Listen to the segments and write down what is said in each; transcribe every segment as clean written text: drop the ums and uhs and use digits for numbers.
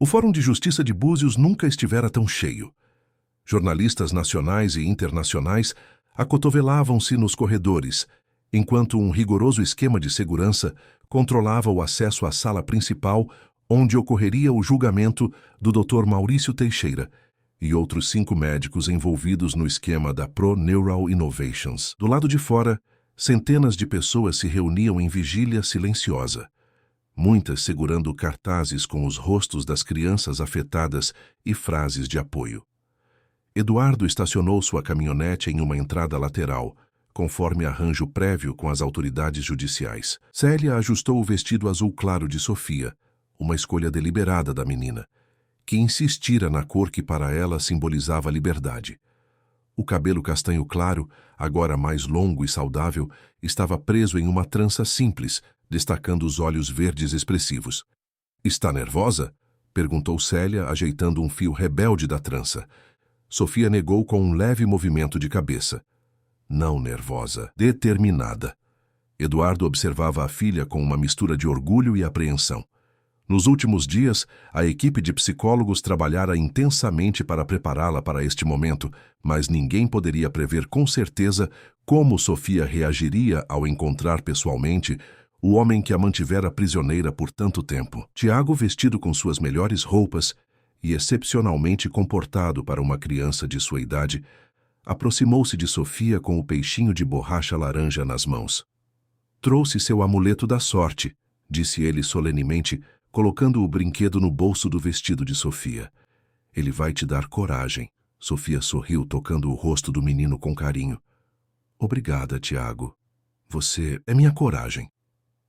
O Fórum de Justiça de Búzios nunca estivera tão cheio. Jornalistas nacionais e internacionais acotovelavam-se nos corredores, enquanto um rigoroso esquema de segurança controlava o acesso à sala principal, onde ocorreria o julgamento do Dr. Maurício Teixeira e outros 5 médicos envolvidos no esquema da Pro Neural Innovations. Do lado de fora, centenas de pessoas se reuniam em vigília silenciosa, muitas segurando cartazes com os rostos das crianças afetadas e frases de apoio. Eduardo estacionou sua caminhonete em uma entrada lateral, conforme arranjo prévio com as autoridades judiciais. Célia ajustou o vestido azul claro de Sofia, uma escolha deliberada da menina, que insistira na cor que para ela simbolizava liberdade. O cabelo castanho claro, agora mais longo e saudável, estava preso em uma trança simples, destacando os olhos verdes expressivos. "Está nervosa?" perguntou Célia, ajeitando um fio rebelde da trança. Sofia negou com um leve movimento de cabeça. Não nervosa, determinada. Eduardo observava a filha com uma mistura de orgulho e apreensão. Nos últimos dias, a equipe de psicólogos trabalhara intensamente para prepará-la para este momento, mas ninguém poderia prever com certeza como Sofia reagiria ao encontrar pessoalmente o homem que a mantivera prisioneira por tanto tempo. Tiago, vestido com suas melhores roupas e excepcionalmente comportado para uma criança de sua idade, aproximou-se de Sofia com o peixinho de borracha laranja nas mãos. "Trouxe seu amuleto da sorte", disse ele solenemente, colocando o brinquedo no bolso do vestido de Sofia. "Ele vai te dar coragem." Sofia sorriu, tocando o rosto do menino com carinho. "Obrigada, Tiago. Você é minha coragem."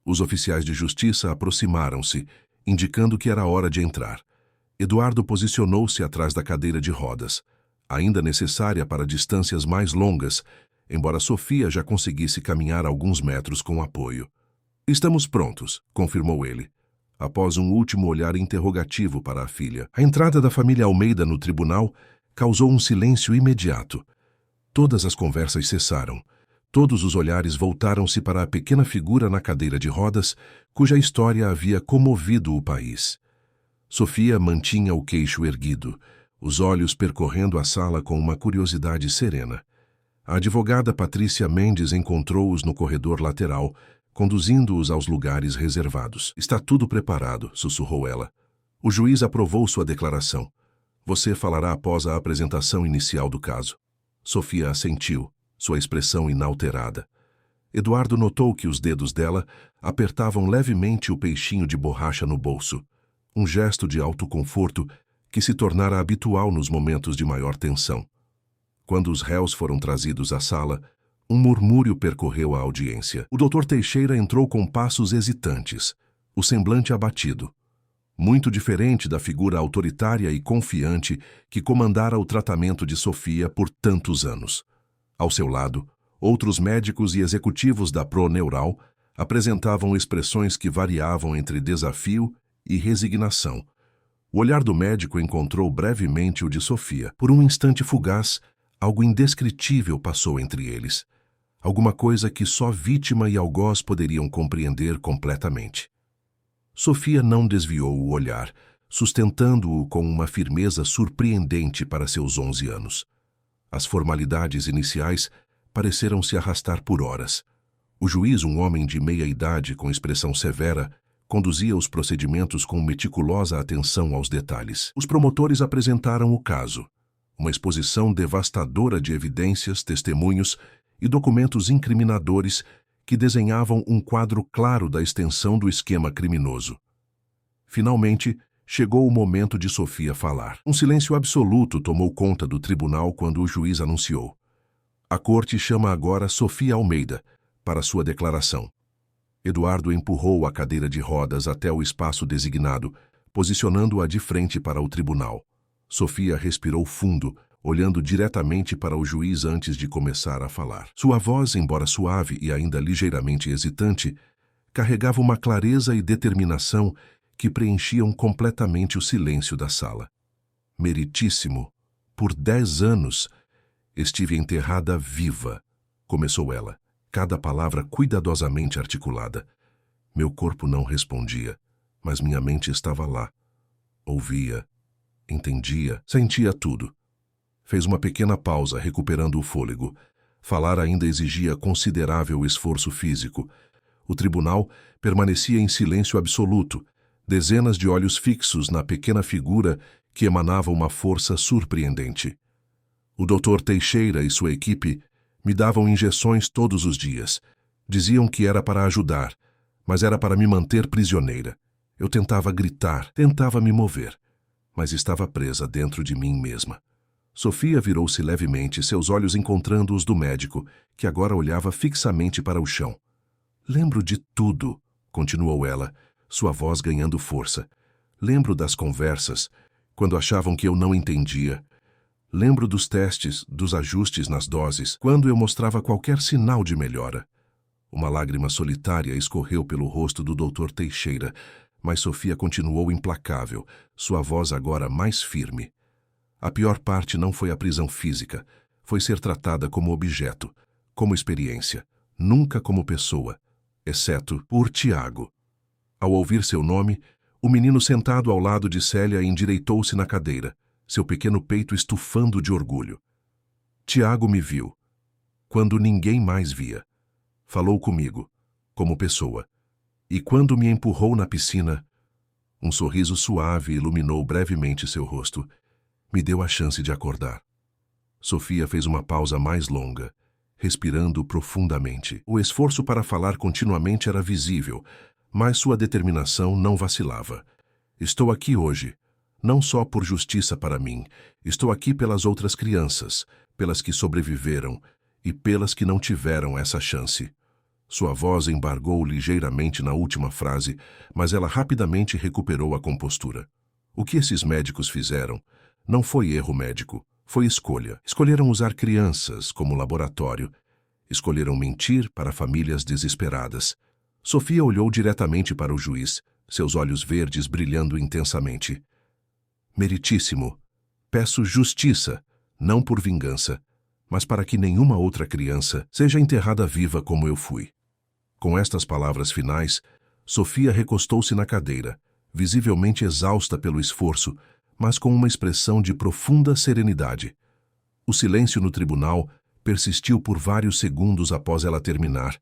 Os oficiais de justiça aproximaram-se, indicando que era hora de entrar. Eduardo posicionou-se atrás da cadeira de rodas, ainda necessária para distâncias mais longas, embora Sofia já conseguisse caminhar alguns metros com apoio. "Estamos prontos", confirmou ele, após um último olhar interrogativo para a filha. A entrada da família Almeida no tribunal causou um silêncio imediato. Todas as conversas cessaram. Todos os olhares voltaram-se para a pequena figura na cadeira de rodas, cuja história havia comovido o país. Sofia mantinha o queixo erguido, os olhos percorrendo a sala com uma curiosidade serena. A advogada Patrícia Mendes encontrou-os no corredor lateral, conduzindo-os aos lugares reservados. "Está tudo preparado", sussurrou ela. "O juiz aprovou sua declaração. Você falará após a apresentação inicial do caso." Sofia assentiu, sua expressão inalterada. Eduardo notou que os dedos dela apertavam levemente o peixinho de borracha no bolso, um gesto de autoconforto que se tornara habitual nos momentos de maior tensão. Quando os réus foram trazidos à sala, um murmúrio percorreu a audiência. O Dr. Teixeira entrou com passos hesitantes, o semblante abatido, muito diferente da figura autoritária e confiante que comandara o tratamento de Sofia por tantos anos. Ao seu lado, outros médicos e executivos da Pro Neural apresentavam expressões que variavam entre desafio e resignação. O olhar do médico encontrou brevemente o de Sofia. Por um instante fugaz, algo indescritível passou entre eles. Alguma coisa que só vítima e algoz poderiam compreender completamente. Sofia não desviou o olhar, sustentando-o com uma firmeza surpreendente para seus 11 anos. As formalidades iniciais pareceram se arrastar por horas. O juiz, um homem de meia idade com expressão severa, conduzia os procedimentos com meticulosa atenção aos detalhes. Os promotores apresentaram o caso, uma exposição devastadora de evidências, testemunhos e documentos incriminadores que desenhavam um quadro claro da extensão do esquema criminoso. Finalmente, chegou o momento de Sofia falar. Um silêncio absoluto tomou conta do tribunal quando o juiz anunciou: "A corte chama agora Sofia Almeida para sua declaração." Eduardo empurrou a cadeira de rodas até o espaço designado, posicionando-a de frente para o tribunal. Sofia respirou fundo, olhando diretamente para o juiz antes de começar a falar. Sua voz, embora suave e ainda ligeiramente hesitante, carregava uma clareza e determinação que preenchiam completamente o silêncio da sala. "Meritíssimo, por 10 anos, estive enterrada viva", começou ela, cada palavra cuidadosamente articulada. "Meu corpo não respondia, mas minha mente estava lá, Ouvia, entendia, sentia tudo. Fez uma pequena pausa, recuperando o fôlego. Falar ainda exigia considerável esforço físico. O tribunal permanecia em silêncio absoluto, dezenas de olhos fixos na pequena figura que emanava uma força surpreendente. O Dr. Teixeira e sua equipe me davam injeções todos os dias. Diziam que era para ajudar, mas era para me manter prisioneira. Eu tentava gritar, tentava me mover, mas estava presa dentro de mim mesma. Sofia virou-se levemente, seus olhos encontrando os do médico, que agora olhava fixamente para o chão. Lembro de tudo, continuou ela, sua voz ganhando força. Lembro das conversas, quando achavam que eu não entendia. Lembro dos testes, dos ajustes nas doses, quando eu mostrava qualquer sinal de melhora. Uma lágrima solitária escorreu pelo rosto do Dr. Teixeira, mas Sofia continuou implacável, sua voz agora mais firme. A pior parte não foi a prisão física, foi ser tratada como objeto, como experiência, nunca como pessoa, exceto por Tiago. Ao ouvir seu nome, o menino sentado ao lado de Célia endireitou-se na cadeira, seu pequeno peito estufando de orgulho. Tiago me viu, quando ninguém mais via. Falou comigo, como pessoa, e quando me empurrou na piscina, um sorriso suave iluminou brevemente seu rosto. Me deu a chance de acordar. Sofia fez uma pausa mais longa, respirando profundamente. O esforço para falar continuamente era visível, mas sua determinação não vacilava. Estou aqui hoje, não só por justiça para mim, estou aqui pelas outras crianças, pelas que sobreviveram e pelas que não tiveram essa chance. Sua voz embargou ligeiramente na última frase, mas ela rapidamente recuperou a compostura. O que esses médicos fizeram não foi erro médico, foi escolha. Escolheram usar crianças como laboratório. Escolheram mentir para famílias desesperadas. Sofia olhou diretamente para o juiz, seus olhos verdes brilhando intensamente. Meritíssimo, peço justiça, não por vingança, mas para que nenhuma outra criança seja enterrada viva como eu fui. Com estas palavras finais, Sofia recostou-se na cadeira, visivelmente exausta pelo esforço, mas com uma expressão de profunda serenidade. O silêncio no tribunal persistiu por vários segundos após ela terminar,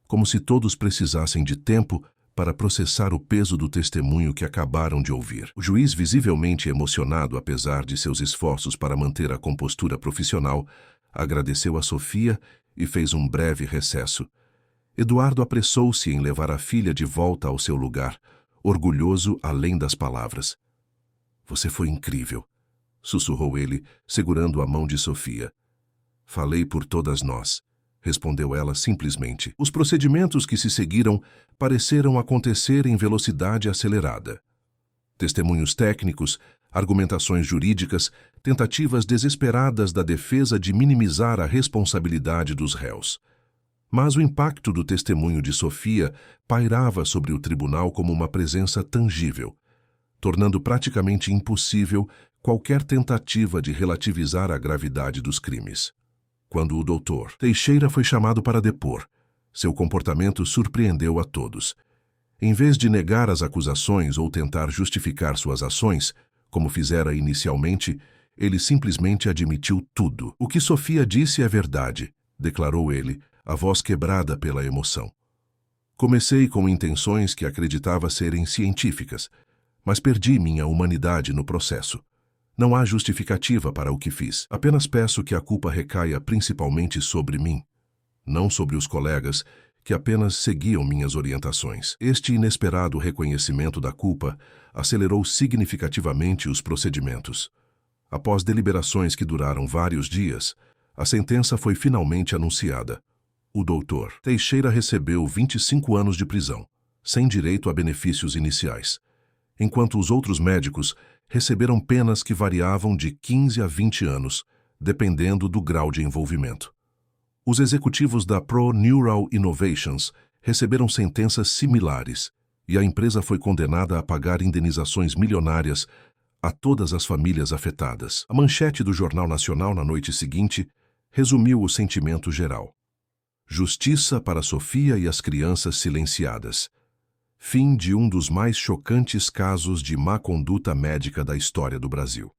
como se todos precisassem de tempo para processar o peso do testemunho que acabaram de ouvir. O juiz, visivelmente emocionado apesar de seus esforços para manter a compostura profissional, agradeceu a Sofia e fez um breve recesso. Eduardo apressou-se em levar a filha de volta ao seu lugar, orgulhoso além das palavras. Você foi incrível, sussurrou ele, segurando a mão de Sofia. Falei por todas nós, respondeu ela simplesmente. Os procedimentos que se seguiram pareceram acontecer em velocidade acelerada. Testemunhos técnicos, argumentações jurídicas, tentativas desesperadas da defesa de minimizar a responsabilidade dos réus. Mas o impacto do testemunho de Sofia pairava sobre o tribunal como uma presença tangível, tornando praticamente impossível qualquer tentativa de relativizar a gravidade dos crimes. Quando o Dr. Teixeira foi chamado para depor, seu comportamento surpreendeu a todos. Em vez de negar as acusações ou tentar justificar suas ações, como fizera inicialmente, ele simplesmente admitiu tudo. O que Sofia disse é verdade, declarou ele, a voz quebrada pela emoção. Comecei com intenções que acreditava serem científicas, mas perdi minha humanidade no processo. Não há justificativa para o que fiz. Apenas peço que a culpa recaia principalmente sobre mim, não sobre os colegas que apenas seguiam minhas orientações. Este inesperado reconhecimento da culpa acelerou significativamente os procedimentos. Após deliberações que duraram vários dias, a sentença foi finalmente anunciada. O Dr. Teixeira recebeu 25 anos de prisão, sem direito a benefícios iniciais, enquanto os outros médicos receberam penas que variavam de 15 a 20 anos, dependendo do grau de envolvimento. Os executivos da Pro Neural Innovations receberam sentenças similares, e a empresa foi condenada a pagar indenizações milionárias a todas as famílias afetadas. A manchete do Jornal Nacional na noite seguinte resumiu o sentimento geral. Justiça para Sofia e as crianças silenciadas. Fim de um dos mais chocantes casos de má conduta médica da história do Brasil.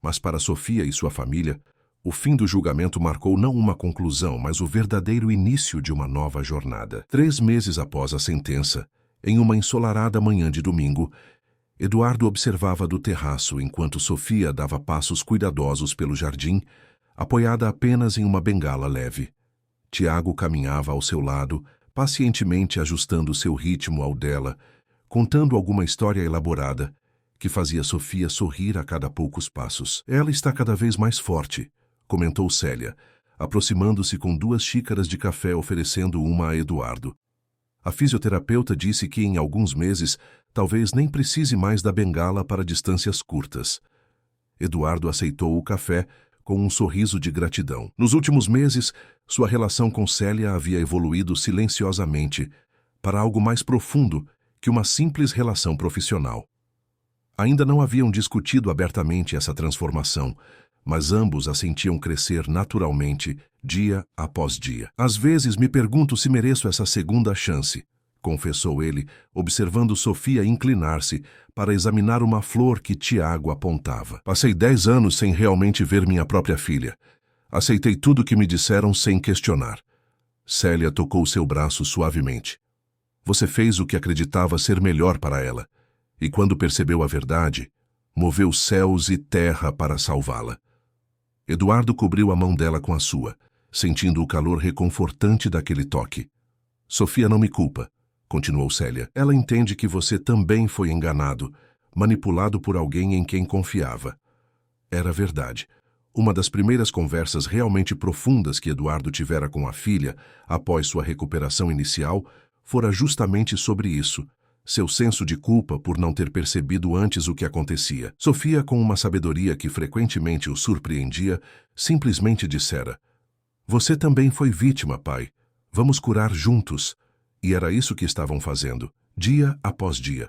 Mas para Sofia e sua família, o fim do julgamento marcou não uma conclusão, mas o verdadeiro início de uma nova jornada. 3 meses após a sentença, em uma ensolarada manhã de domingo, Eduardo observava do terraço enquanto Sofia dava passos cuidadosos pelo jardim, apoiada apenas em uma bengala leve. Tiago caminhava ao seu lado, pacientemente ajustando seu ritmo ao dela, contando alguma história elaborada, que fazia Sofia sorrir a cada poucos passos. Ela está cada vez mais forte, comentou Célia, aproximando-se com 2 xícaras de café oferecendo uma a Eduardo. A fisioterapeuta disse que em alguns meses talvez nem precise mais da bengala para distâncias curtas. Eduardo aceitou o café com um sorriso de gratidão. Nos últimos meses, sua relação com Célia havia evoluído silenciosamente para algo mais profundo que uma simples relação profissional. Ainda não haviam discutido abertamente essa transformação, mas ambos a sentiam crescer naturalmente, dia após dia. Às vezes me pergunto se mereço essa segunda chance, confessou ele, observando Sofia inclinar-se para examinar uma flor que Tiago apontava. Passei 10 anos sem realmente ver minha própria filha. Aceitei tudo que me disseram sem questionar. Célia tocou seu braço suavemente. Você fez o que acreditava ser melhor para ela, e quando percebeu a verdade, moveu céus e terra para salvá-la. Eduardo cobriu a mão dela com a sua, sentindo o calor reconfortante daquele toque. Sofia não me culpa, continuou Célia. Ela entende que você também foi enganado, manipulado por alguém em quem confiava. Era verdade. Uma das primeiras conversas realmente profundas que Eduardo tivera com a filha, após sua recuperação inicial, fora justamente sobre isso, seu senso de culpa por não ter percebido antes o que acontecia. Sofia, com uma sabedoria que frequentemente o surpreendia, simplesmente dissera: Você também foi vítima, pai. Vamos curar juntos. E era isso que estavam fazendo, dia após dia.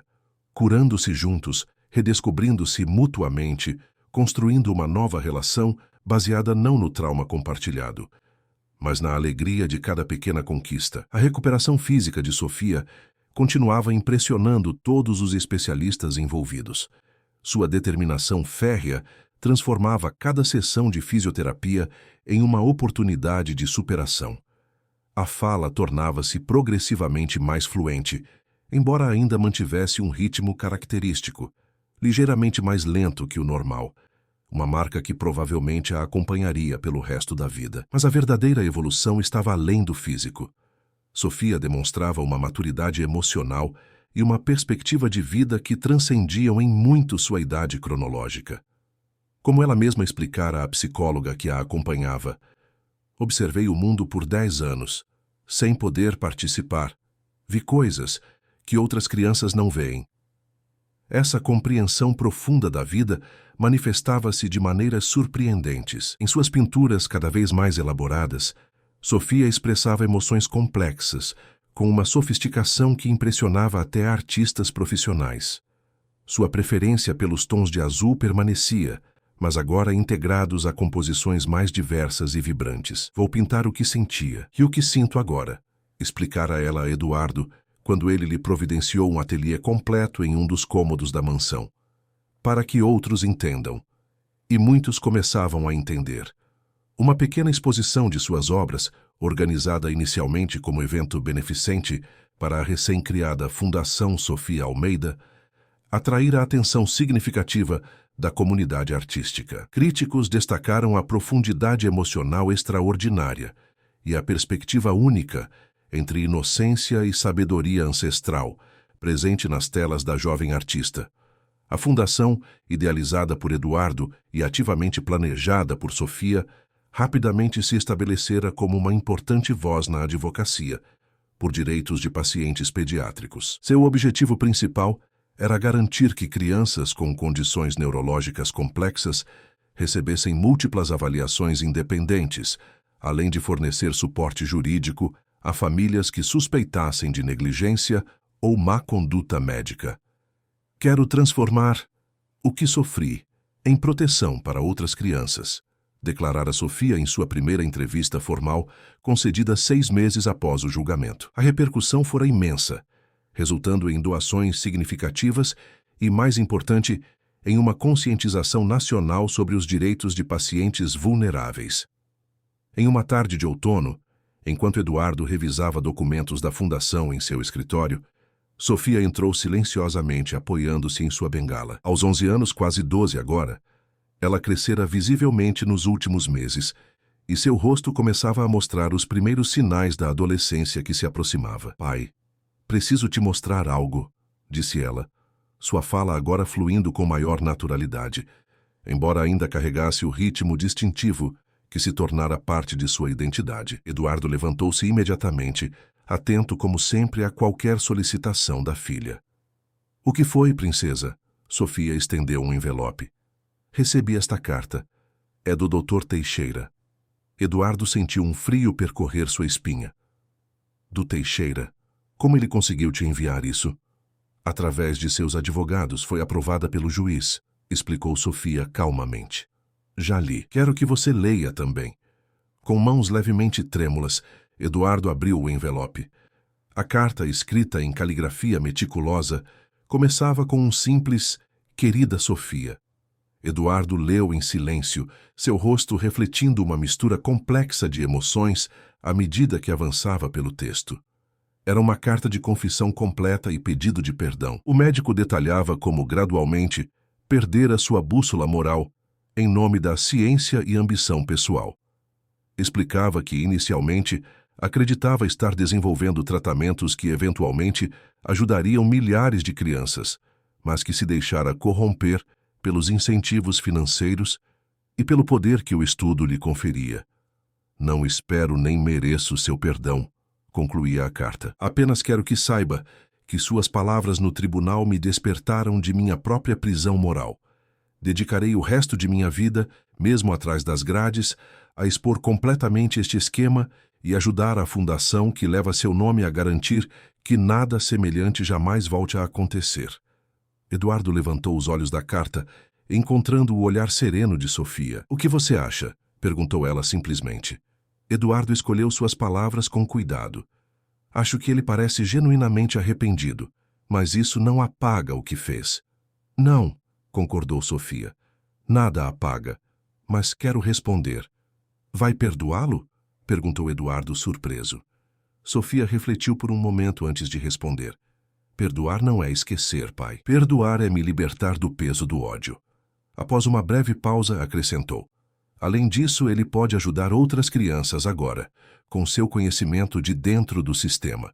Curando-se juntos, redescobrindo-se mutuamente, construindo uma nova relação baseada não no trauma compartilhado, mas na alegria de cada pequena conquista. A recuperação física de Sofia continuava impressionando todos os especialistas envolvidos. Sua determinação férrea transformava cada sessão de fisioterapia em uma oportunidade de superação. A fala tornava-se progressivamente mais fluente, embora ainda mantivesse um ritmo característico, ligeiramente mais lento que o normal, uma marca que provavelmente a acompanharia pelo resto da vida. Mas a verdadeira evolução estava além do físico. Sofia demonstrava uma maturidade emocional e uma perspectiva de vida que transcendiam em muito sua idade cronológica. Como ela mesma explicara à psicóloga que a acompanhava, observei o mundo por 10 anos, sem poder participar. Vi coisas que outras crianças não veem. Essa compreensão profunda da vida manifestava-se de maneiras surpreendentes. Em suas pinturas cada vez mais elaboradas, Sofia expressava emoções complexas, com uma sofisticação que impressionava até artistas profissionais. Sua preferência pelos tons de azul permanecia, mas agora integrados a composições mais diversas e vibrantes. Vou pintar o que sentia e o que sinto agora, explicara ela a Eduardo, quando ele lhe providenciou um ateliê completo em um dos cômodos da mansão. Para que outros entendam. E muitos começavam a entender. Uma pequena exposição de suas obras, organizada inicialmente como evento beneficente para a recém-criada Fundação Sofia Almeida, atraíra a atenção significativa da comunidade artística. Críticos destacaram a profundidade emocional extraordinária e a perspectiva única entre inocência e sabedoria ancestral, presente nas telas da jovem artista. A fundação, idealizada por Eduardo e ativamente planejada por Sofia, rapidamente se estabelecera como uma importante voz na advocacia, por direitos de pacientes pediátricos. Seu objetivo principal era garantir que crianças com condições neurológicas complexas recebessem múltiplas avaliações independentes, além de fornecer suporte jurídico a famílias que suspeitassem de negligência ou má conduta médica. Quero transformar o que sofri em proteção para outras crianças, declarara Sofia em sua primeira entrevista formal, concedida 6 meses após o julgamento. A repercussão fora imensa, resultando em doações significativas e, mais importante, em uma conscientização nacional sobre os direitos de pacientes vulneráveis. Em uma tarde de outono, enquanto Eduardo revisava documentos da fundação em seu escritório, Sofia entrou silenciosamente, apoiando-se em sua bengala. Aos 11 anos, quase 12 agora, ela crescera visivelmente nos últimos meses, e seu rosto começava a mostrar os primeiros sinais da adolescência que se aproximava. Pai, preciso te mostrar algo, disse ela, sua fala agora fluindo com maior naturalidade, embora ainda carregasse o ritmo distintivo que se tornara parte de sua identidade. Eduardo levantou-se imediatamente, atento como sempre a qualquer solicitação da filha. O que foi, princesa? Sofia estendeu um envelope. Recebi esta carta. É do Dr. Teixeira. Eduardo sentiu um frio percorrer sua espinha. Do Teixeira? Como ele conseguiu te enviar isso? Através de seus advogados, foi aprovada pelo juiz, explicou Sofia calmamente. Já li. Quero que você leia também. Com mãos levemente trêmulas, Eduardo abriu o envelope. A carta, escrita em caligrafia meticulosa, começava com um simples "Querida Sofia". Eduardo leu em silêncio, seu rosto refletindo uma mistura complexa de emoções à medida que avançava pelo texto. Era uma carta de confissão completa e pedido de perdão. O médico detalhava como, gradualmente, perdera sua bússola moral em nome da ciência e ambição pessoal. Explicava que, inicialmente, acreditava estar desenvolvendo tratamentos que, eventualmente, ajudariam milhares de crianças, mas que se deixara corromper pelos incentivos financeiros e pelo poder que o estudo lhe conferia. Não espero nem mereço seu perdão, concluía a carta. Apenas quero que saiba que suas palavras no tribunal me despertaram de minha própria prisão moral. Dedicarei o resto de minha vida, mesmo atrás das grades, a expor completamente este esquema e ajudar a fundação que leva seu nome a garantir que nada semelhante jamais volte a acontecer. Eduardo levantou os olhos da carta, encontrando o olhar sereno de Sofia. O que você acha? Perguntou ela simplesmente. Eduardo escolheu suas palavras com cuidado. Acho que ele parece genuinamente arrependido, mas isso não apaga o que fez. Não, concordou Sofia. Nada apaga, mas quero responder. Vai perdoá-lo? Perguntou Eduardo surpreso. Sofia refletiu por um momento antes de responder. Perdoar não é esquecer, pai. Perdoar é me libertar do peso do ódio. Após uma breve pausa, acrescentou. Além disso, ele pode ajudar outras crianças agora, com seu conhecimento de dentro do sistema.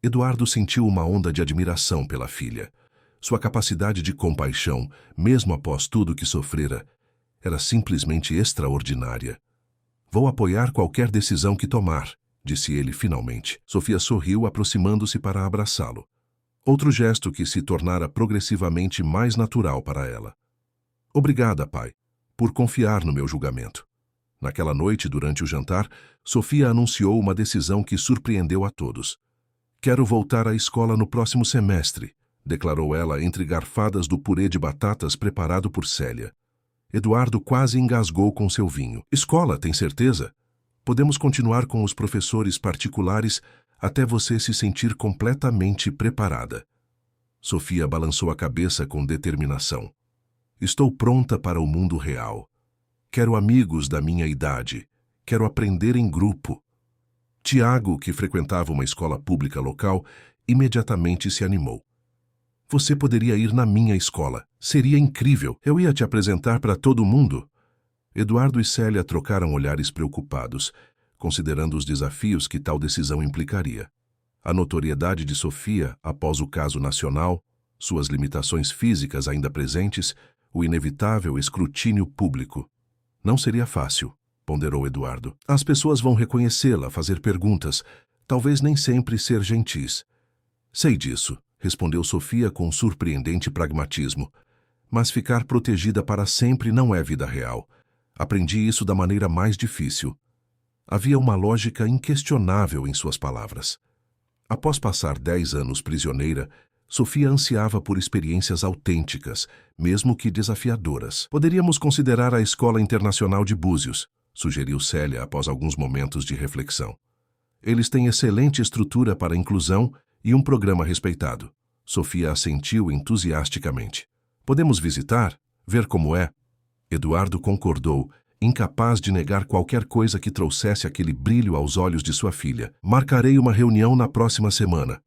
Eduardo sentiu uma onda de admiração pela filha. Sua capacidade de compaixão, mesmo após tudo que sofrera, era simplesmente extraordinária. Vou apoiar qualquer decisão que tomar, disse ele finalmente. Sofia sorriu, aproximando-se para abraçá-lo. Outro gesto que se tornara progressivamente mais natural para ela. Obrigada, pai, por confiar no meu julgamento. Naquela noite, durante o jantar, Sofia anunciou uma decisão que surpreendeu a todos. Quero voltar à escola no próximo semestre, declarou ela entre garfadas do purê de batatas preparado por Célia. Eduardo quase engasgou com seu vinho. Escola, tem certeza? Podemos continuar com os professores particulares até você se sentir completamente preparada. Sofia balançou a cabeça com determinação. Estou pronta para o mundo real. Quero amigos da minha idade. Quero aprender em grupo. Tiago, que frequentava uma escola pública local, imediatamente se animou. Você poderia ir na minha escola. Seria incrível. Eu ia te apresentar para todo mundo. Eduardo e Célia trocaram olhares preocupados, considerando os desafios que tal decisão implicaria. A notoriedade de Sofia, após o caso nacional, suas limitações físicas ainda presentes, o inevitável escrutínio público. Não seria fácil, ponderou Eduardo. As pessoas vão reconhecê-la, fazer perguntas, talvez nem sempre ser gentis. Sei disso, respondeu Sofia com surpreendente pragmatismo. Mas ficar protegida para sempre não é vida real. Aprendi isso da maneira mais difícil. Havia uma lógica inquestionável em suas palavras. Após passar 10 anos prisioneira, Sofia ansiava por experiências autênticas, mesmo que desafiadoras. Poderíamos considerar a Escola Internacional de Búzios, sugeriu Célia após alguns momentos de reflexão. Eles têm excelente estrutura para a inclusão e um programa respeitado. Sofia assentiu entusiasticamente. Podemos visitar? Ver como é? Eduardo concordou, incapaz de negar qualquer coisa que trouxesse aquele brilho aos olhos de sua filha. Marcarei uma reunião na próxima semana.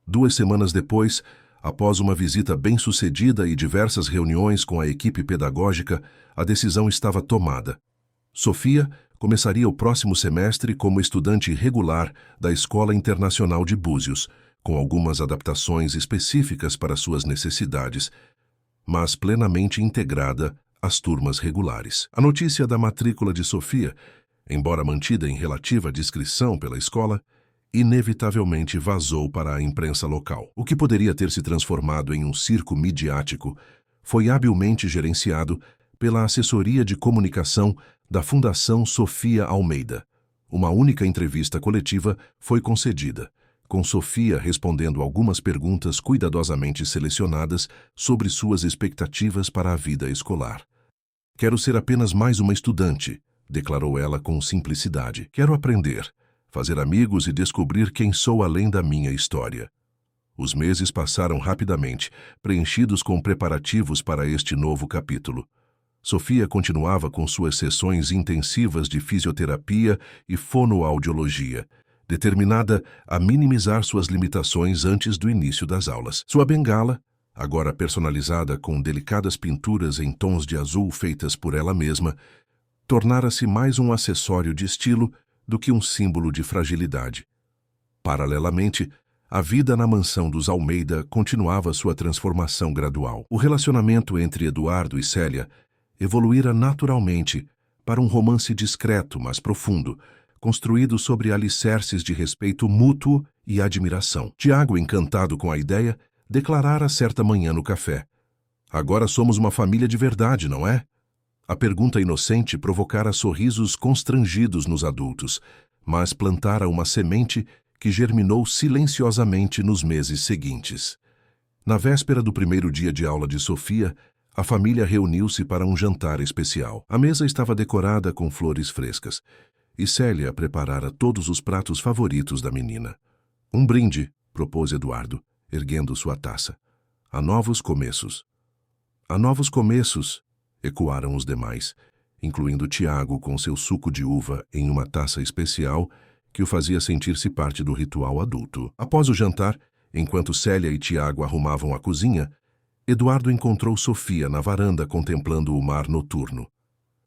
2 semanas depois, após uma visita bem-sucedida e diversas reuniões com a equipe pedagógica, a decisão estava tomada. Sofia começaria o próximo semestre como estudante regular da Escola Internacional de Búzios, com algumas adaptações específicas para suas necessidades, mas plenamente integrada às turmas regulares. A notícia da matrícula de Sofia, embora mantida em relativa discrição pela escola, inevitavelmente vazou para a imprensa local. O que poderia ter se transformado em um circo midiático foi habilmente gerenciado pela assessoria de comunicação da Fundação Sofia Almeida. Uma única entrevista coletiva foi concedida, com Sofia respondendo algumas perguntas cuidadosamente selecionadas sobre suas expectativas para a vida escolar. Quero ser apenas mais uma estudante, declarou ela com simplicidade. Quero aprender, fazer amigos e descobrir quem sou além da minha história. Os meses passaram rapidamente, preenchidos com preparativos para este novo capítulo. Sofia continuava com suas sessões intensivas de fisioterapia e fonoaudiologia, determinada a minimizar suas limitações antes do início das aulas. Sua bengala, agora personalizada com delicadas pinturas em tons de azul feitas por ela mesma, tornara-se mais um acessório de estilo do que um símbolo de fragilidade. Paralelamente, a vida na mansão dos Almeida continuava sua transformação gradual. O relacionamento entre Eduardo e Célia evoluíra naturalmente para um romance discreto, mas profundo, construído sobre alicerces de respeito mútuo e admiração. Tiago, encantado com a ideia, declarara certa manhã no café: "Agora somos uma família de verdade, não é?" A pergunta inocente provocara sorrisos constrangidos nos adultos, mas plantara uma semente que germinou silenciosamente nos meses seguintes. Na véspera do primeiro dia de aula de Sofia, a família reuniu-se para um jantar especial. A mesa estava decorada com flores frescas, e Célia preparara todos os pratos favoritos da menina. "Um brinde", propôs Eduardo, erguendo sua taça. "A novos começos." "A novos começos", ecoaram os demais, incluindo Tiago com seu suco de uva em uma taça especial que o fazia sentir-se parte do ritual adulto. Após o jantar, enquanto Célia e Tiago arrumavam a cozinha, Eduardo encontrou Sofia na varanda contemplando o mar noturno.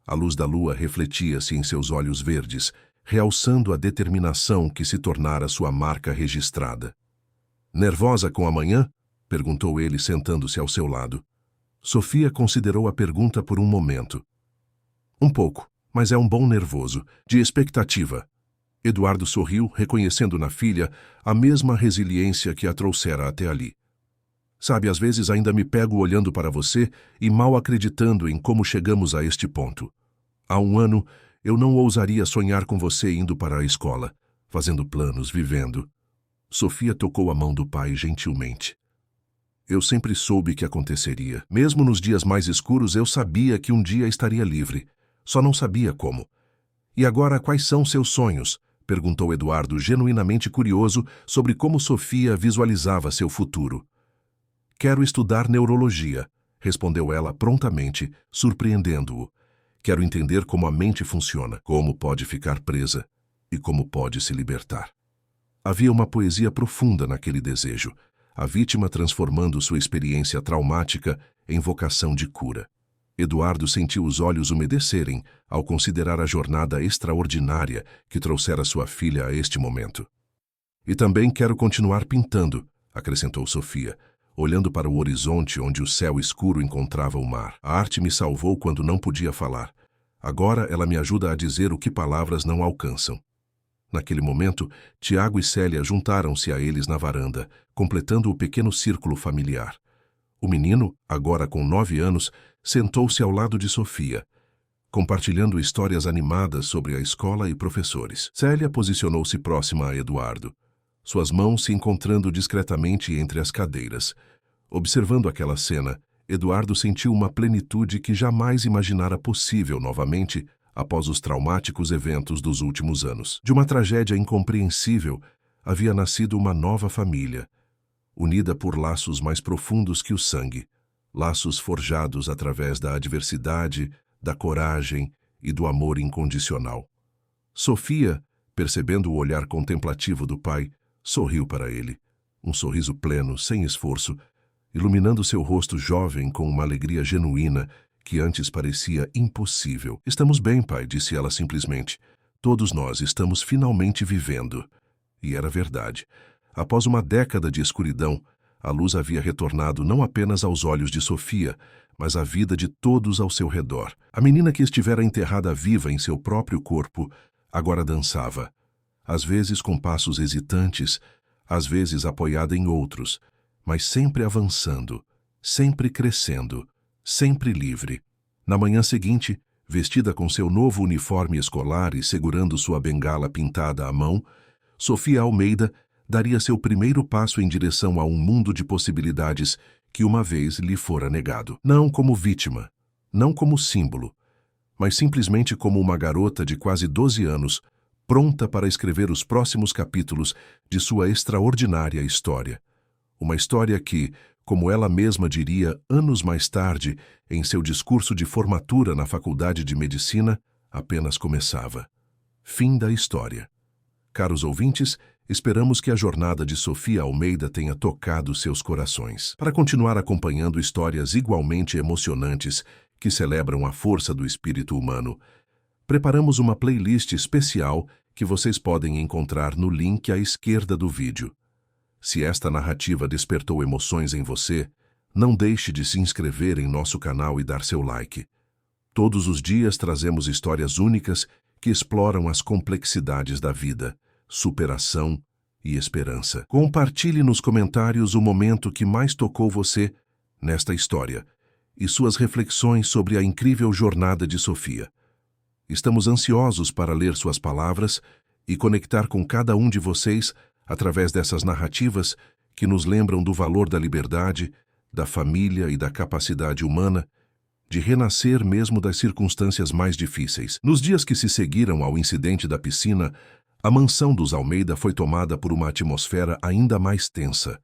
A luz da lua refletia-se em seus olhos verdes, realçando a determinação que se tornara sua marca registrada. "Nervosa com a manhã?" perguntou ele, sentando-se ao seu lado. Sofia considerou a pergunta por um momento. "Um pouco, mas é um bom nervoso, de expectativa." Eduardo sorriu, reconhecendo na filha a mesma resiliência que a trouxera até ali. "Sabe, às vezes ainda me pego olhando para você e mal acreditando em como chegamos a este ponto. Há um ano, eu não ousaria sonhar com você indo para a escola, fazendo planos, vivendo." Sofia tocou a mão do pai gentilmente. "Eu sempre soube que aconteceria. Mesmo nos dias mais escuros, eu sabia que um dia estaria livre. Só não sabia como." "E agora, quais são seus sonhos?" perguntou Eduardo, genuinamente curioso sobre como Sofia visualizava seu futuro. "Quero estudar neurologia", respondeu ela prontamente, surpreendendo-o. "Quero entender como a mente funciona, como pode ficar presa e como pode se libertar." Havia uma poesia profunda naquele desejo, a vítima transformando sua experiência traumática em vocação de cura. Eduardo sentiu os olhos umedecerem ao considerar a jornada extraordinária que trouxera sua filha a este momento. "E também quero continuar pintando", acrescentou Sofia, olhando para o horizonte onde o céu escuro encontrava o mar. "A arte me salvou quando não podia falar. Agora ela me ajuda a dizer o que palavras não alcançam." Naquele momento, Tiago e Célia juntaram-se a eles na varanda, completando o pequeno círculo familiar. O menino, agora com 9 anos, sentou-se ao lado de Sofia, compartilhando histórias animadas sobre a escola e professores. Célia posicionou-se próxima a Eduardo, suas mãos se encontrando discretamente entre as cadeiras. Observando aquela cena, Eduardo sentiu uma plenitude que jamais imaginara possível novamente após os traumáticos eventos dos últimos anos. De uma tragédia incompreensível, havia nascido uma nova família, unida por laços mais profundos que o sangue, laços forjados através da adversidade, da coragem e do amor incondicional. Sofia, percebendo o olhar contemplativo do pai, sorriu para ele, um sorriso pleno, sem esforço, iluminando seu rosto jovem com uma alegria genuína que antes parecia impossível. "Estamos bem, pai", disse ela simplesmente. "Todos nós estamos finalmente vivendo." E era verdade. Após uma década de escuridão, a luz havia retornado não apenas aos olhos de Sofia, mas à vida de todos ao seu redor. A menina que estivera enterrada viva em seu próprio corpo, agora dançava, às vezes com passos hesitantes, às vezes apoiada em outros, mas sempre avançando, sempre crescendo, sempre livre. Na manhã seguinte, vestida com seu novo uniforme escolar e segurando sua bengala pintada à mão, Sofia Almeida daria seu primeiro passo em direção a um mundo de possibilidades que uma vez lhe fora negado. Não como vítima, não como símbolo, mas simplesmente como uma garota de quase 12 anos, pronta para escrever os próximos capítulos de sua extraordinária história. Uma história que, como ela mesma diria anos mais tarde, em seu discurso de formatura na Faculdade de Medicina, apenas começava. Fim da história. Caros ouvintes, esperamos que a jornada de Sofia Almeida tenha tocado seus corações. Para continuar acompanhando histórias igualmente emocionantes que celebram a força do espírito humano, preparamos uma playlist especial que vocês podem encontrar no link à esquerda do vídeo. Se esta narrativa despertou emoções em você, não deixe de se inscrever em nosso canal e dar seu like. Todos os dias trazemos histórias únicas que exploram as complexidades da vida, superação e esperança. Compartilhe nos comentários o momento que mais tocou você nesta história e suas reflexões sobre a incrível jornada de Sofia. Estamos ansiosos para ler suas palavras e conectar com cada um de vocês através dessas narrativas que nos lembram do valor da liberdade, da família e da capacidade humana de renascer mesmo das circunstâncias mais difíceis. Nos dias que se seguiram ao incidente da piscina, a mansão dos Almeida foi tomada por uma atmosfera ainda mais tensa.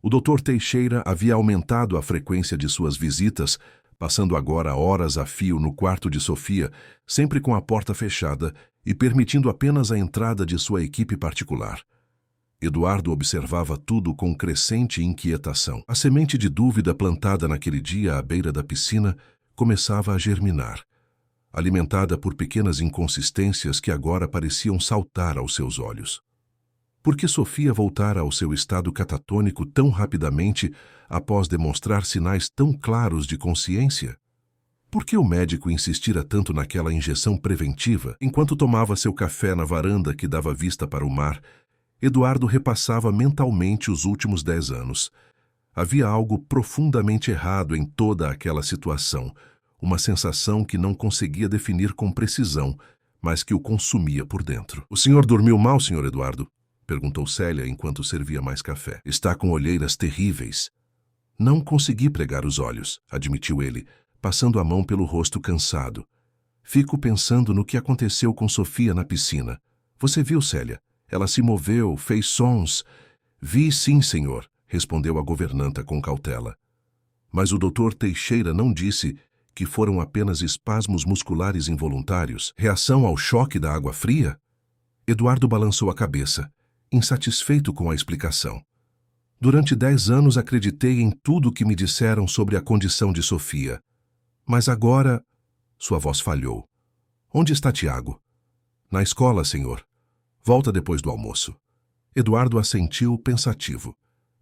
O Dr. Teixeira havia aumentado a frequência de suas visitas, passando agora horas a fio no quarto de Sofia, sempre com a porta fechada e permitindo apenas a entrada de sua equipe particular. Eduardo observava tudo com crescente inquietação. A semente de dúvida plantada naquele dia à beira da piscina começava a germinar, alimentada por pequenas inconsistências que agora pareciam saltar aos seus olhos. Por que Sofia voltara ao seu estado catatônico tão rapidamente após demonstrar sinais tão claros de consciência? Por que o médico insistira tanto naquela injeção preventiva? Enquanto tomava seu café na varanda que dava vista para o mar, Eduardo repassava mentalmente os últimos 10 anos. Havia algo profundamente errado em toda aquela situação, uma sensação que não conseguia definir com precisão, mas que o consumia por dentro. "O senhor dormiu mal, senhor Eduardo?" perguntou Célia enquanto servia mais café. "Está com olheiras terríveis." "Não consegui pregar os olhos", admitiu ele, passando a mão pelo rosto cansado. "Fico pensando no que aconteceu com Sofia na piscina. Você viu, Célia? Ela se moveu, fez sons." "Vi sim, senhor", respondeu a governanta com cautela. "Mas o Dr. Teixeira não disse que foram apenas espasmos musculares involuntários, reação ao choque da água fria?" Eduardo balançou a cabeça, insatisfeito com a explicação. "Durante 10 anos acreditei em tudo o que me disseram sobre a condição de Sofia. Mas agora..." Sua voz falhou. "Onde está Tiago?" "Na escola, senhor. Volta depois do almoço." Eduardo assentiu pensativo.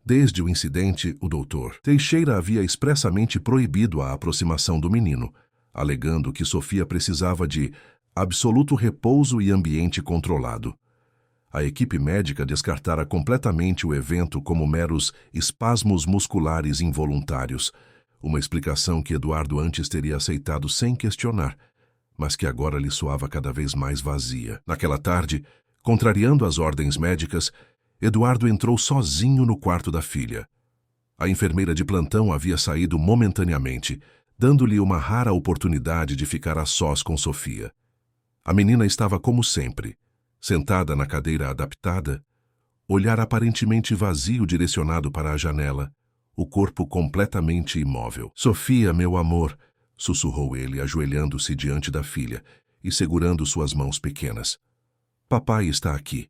Desde o incidente, o doutor Teixeira havia expressamente proibido a aproximação do menino, alegando que Sofia precisava de absoluto repouso e ambiente controlado. A equipe médica descartara completamente o evento como meros espasmos musculares involuntários, uma explicação que Eduardo antes teria aceitado sem questionar, mas que agora lhe soava cada vez mais vazia. Naquela tarde, contrariando as ordens médicas, Eduardo entrou sozinho no quarto da filha. A enfermeira de plantão havia saído momentaneamente, dando-lhe uma rara oportunidade de ficar a sós com Sofia. A menina estava como sempre, sentada na cadeira adaptada, olhar aparentemente vazio direcionado para a janela, o corpo completamente imóvel. Sofia, meu amor, sussurrou ele, ajoelhando-se diante da filha e segurando suas mãos pequenas. Papai está aqui.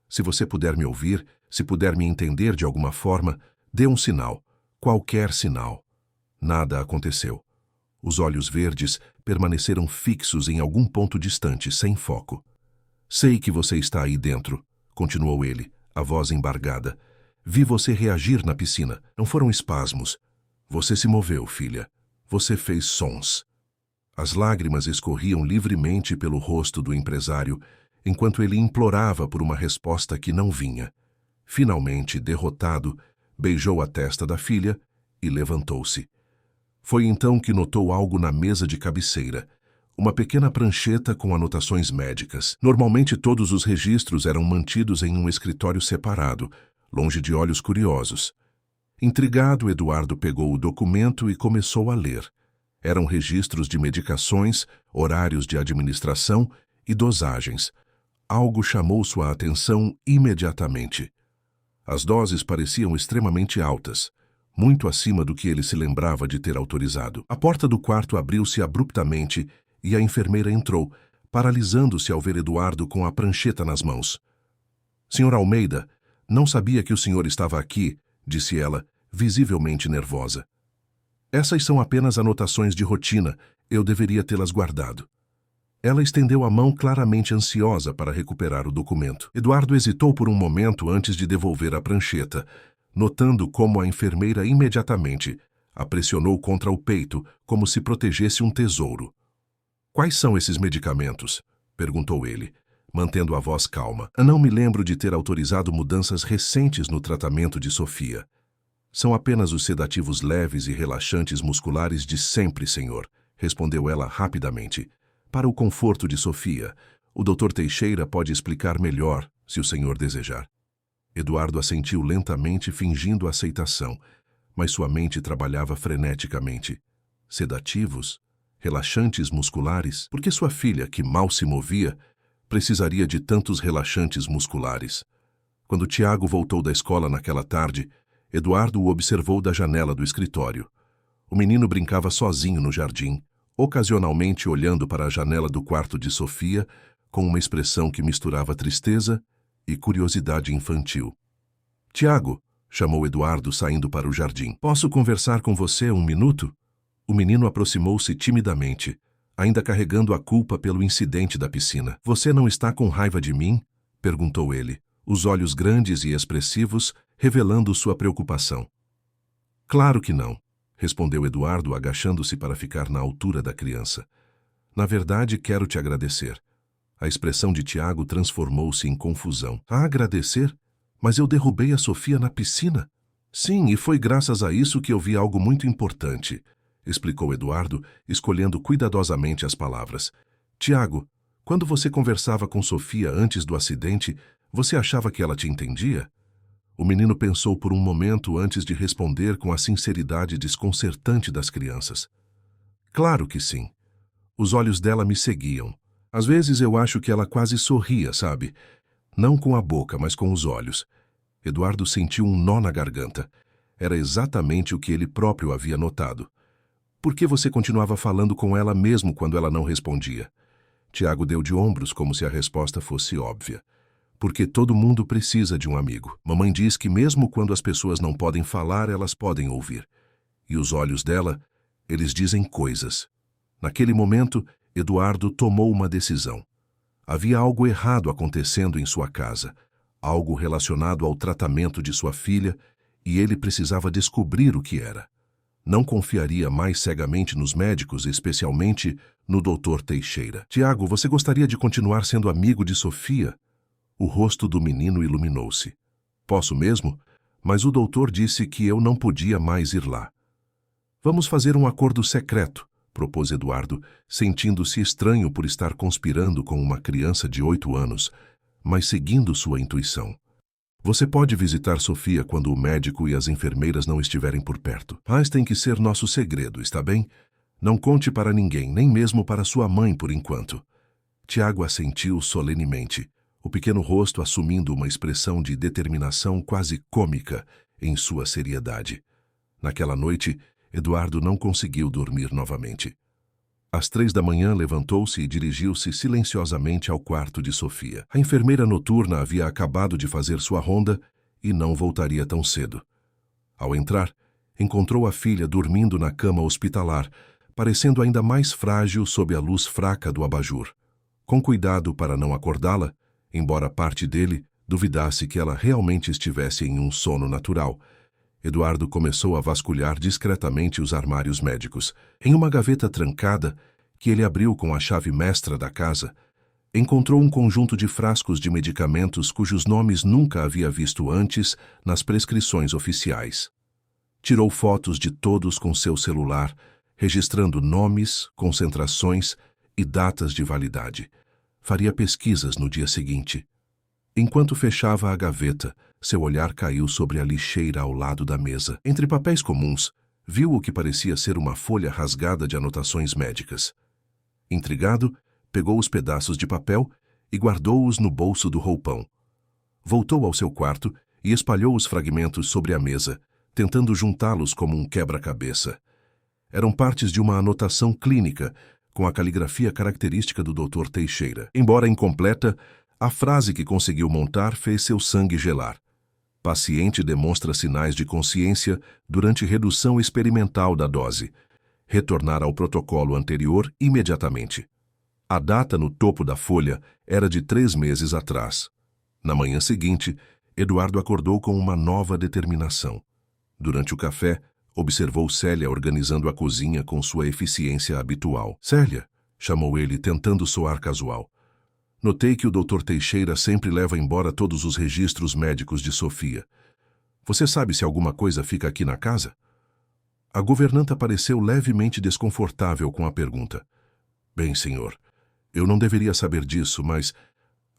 Se você puder me ouvir, se puder me entender de alguma forma, dê um sinal, qualquer sinal. Nada aconteceu. Os olhos verdes permaneceram fixos em algum ponto distante, sem foco. Sei que você está aí dentro, continuou ele, a voz embargada. Vi você reagir na piscina. Não foram espasmos. Você se moveu, filha. Você fez sons. As lágrimas escorriam livremente pelo rosto do empresário, enquanto ele implorava por uma resposta que não vinha. Finalmente, derrotado, beijou a testa da filha e levantou-se. Foi então que notou algo na mesa de cabeceira, uma pequena prancheta com anotações médicas. Normalmente todos os registros eram mantidos em um escritório separado, longe de olhos curiosos. Intrigado, Eduardo pegou o documento e começou a ler. Eram registros de medicações, horários de administração e dosagens. Algo chamou sua atenção imediatamente. As doses pareciam extremamente altas, muito acima do que ele se lembrava de ter autorizado. A porta do quarto abriu-se abruptamente e a enfermeira entrou, paralisando-se ao ver Eduardo com a prancheta nas mãos. Senhor Almeida, não sabia que o senhor estava aqui, disse ela, visivelmente nervosa. Essas são apenas anotações de rotina, eu deveria tê-las guardado. Ela estendeu a mão claramente ansiosa para recuperar o documento. Eduardo hesitou por um momento antes de devolver a prancheta, notando como a enfermeira imediatamente a pressionou contra o peito, como se protegesse um tesouro. Quais são esses medicamentos? Perguntou ele, mantendo a voz calma. Não me lembro de ter autorizado mudanças recentes no tratamento de Sofia. São apenas os sedativos leves e relaxantes musculares de sempre, senhor, respondeu ela rapidamente. Para o conforto de Sofia, o Dr. Teixeira pode explicar melhor, se o senhor desejar. Eduardo assentiu lentamente, fingindo aceitação, mas sua mente trabalhava freneticamente. Sedativos? Relaxantes musculares? Por que sua filha, que mal se movia, precisaria de tantos relaxantes musculares? Quando Tiago voltou da escola naquela tarde, Eduardo o observou da janela do escritório. O menino brincava sozinho no jardim, ocasionalmente olhando para a janela do quarto de Sofia, com uma expressão que misturava tristeza e curiosidade infantil. Tiago, chamou Eduardo saindo para o jardim. Posso conversar com você um minuto? O menino aproximou-se timidamente, ainda carregando a culpa pelo incidente da piscina. Você não está com raiva de mim? Perguntou ele, os olhos grandes e expressivos revelando sua preocupação. Claro que não, respondeu Eduardo, agachando-se para ficar na altura da criança. Na verdade, quero te agradecer. A expressão de Tiago transformou-se em confusão. A agradecer? Mas eu derrubei a Sofia na piscina? Sim, e foi graças a isso que eu vi algo muito importante, explicou Eduardo, escolhendo cuidadosamente as palavras. Tiago, quando você conversava com Sofia antes do acidente, você achava que ela te entendia? O menino pensou por um momento antes de responder com a sinceridade desconcertante das crianças. Claro que sim. Os olhos dela me seguiam. Às vezes eu acho que ela quase sorria, sabe? Não com a boca, mas com os olhos. Eduardo sentiu um nó na garganta. Era exatamente o que ele próprio havia notado. Por que você continuava falando com ela mesmo quando ela não respondia? Tiago deu de ombros como se a resposta fosse óbvia. Porque todo mundo precisa de um amigo. Mamãe diz que mesmo quando as pessoas não podem falar, elas podem ouvir. E os olhos dela, eles dizem coisas. Naquele momento, Eduardo tomou uma decisão. Havia algo errado acontecendo em sua casa, algo relacionado ao tratamento de sua filha, e ele precisava descobrir o que era. Não confiaria mais cegamente nos médicos, especialmente no Dr. Teixeira. Tiago, você gostaria de continuar sendo amigo de Sofia? O rosto do menino iluminou-se. Posso mesmo? Mas o doutor disse que eu não podia mais ir lá. Vamos fazer um acordo secreto, propôs Eduardo, sentindo-se estranho por estar conspirando com uma criança de 8 anos, mas seguindo sua intuição. Você pode visitar Sofia quando o médico e as enfermeiras não estiverem por perto. Mas tem que ser nosso segredo, está bem? Não conte para ninguém, nem mesmo para sua mãe por enquanto. Tiago assentiu solenemente, o pequeno rosto assumindo uma expressão de determinação quase cômica em sua seriedade. Naquela noite, Eduardo não conseguiu dormir novamente. Às 3 da manhã, levantou-se e dirigiu-se silenciosamente ao quarto de Sofia. A enfermeira noturna havia acabado de fazer sua ronda e não voltaria tão cedo. Ao entrar, encontrou a filha dormindo na cama hospitalar, parecendo ainda mais frágil sob a luz fraca do abajur. Com cuidado para não acordá-la, embora parte dele duvidasse que ela realmente estivesse em um sono natural, Eduardo começou a vasculhar discretamente os armários médicos. Em uma gaveta trancada, que ele abriu com a chave mestra da casa, encontrou um conjunto de frascos de medicamentos cujos nomes nunca havia visto antes nas prescrições oficiais. Tirou fotos de todos com seu celular, registrando nomes, concentrações e datas de validade. Faria pesquisas no dia seguinte. Enquanto fechava a gaveta, seu olhar caiu sobre a lixeira ao lado da mesa. Entre papéis comuns, viu o que parecia ser uma folha rasgada de anotações médicas. Intrigado, pegou os pedaços de papel e guardou-os no bolso do roupão. Voltou ao seu quarto e espalhou os fragmentos sobre a mesa, tentando juntá-los como um quebra-cabeça. Eram partes de uma anotação clínica, com a caligrafia característica do Dr. Teixeira. Embora incompleta, a frase que conseguiu montar fez seu sangue gelar. Paciente demonstra sinais de consciência durante redução experimental da dose. Retornar ao protocolo anterior imediatamente. A data no topo da folha era de 3 meses atrás. Na manhã seguinte, Eduardo acordou com uma nova determinação. Durante o café, observou Célia organizando a cozinha com sua eficiência habitual. Célia, chamou ele, tentando soar casual. Notei que o Dr. Teixeira sempre leva embora todos os registros médicos de Sofia. Você sabe se alguma coisa fica aqui na casa? A governanta pareceu levemente desconfortável com a pergunta. Bem, senhor, eu não deveria saber disso, mas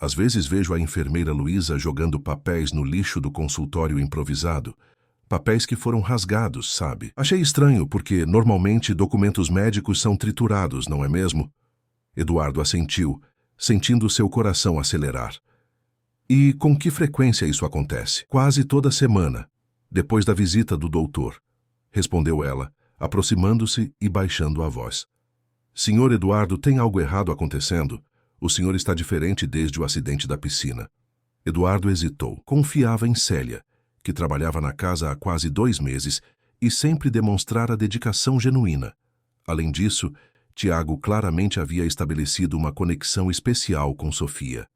às vezes vejo a enfermeira Luísa jogando papéis no lixo do consultório improvisado. Papéis que foram rasgados, sabe? Achei estranho, porque normalmente documentos médicos são triturados, não é mesmo? Eduardo assentiu, sentindo seu coração acelerar. E com que frequência isso acontece? Quase toda semana, depois da visita do doutor, respondeu ela, aproximando-se e baixando a voz. Senhor Eduardo, tem algo errado acontecendo? O senhor está diferente desde o acidente da piscina. Eduardo hesitou. Confiava em Célia, que trabalhava na casa há quase 2 meses e sempre demonstrara dedicação genuína. Além disso, Tiago claramente havia estabelecido uma conexão especial com Sofia.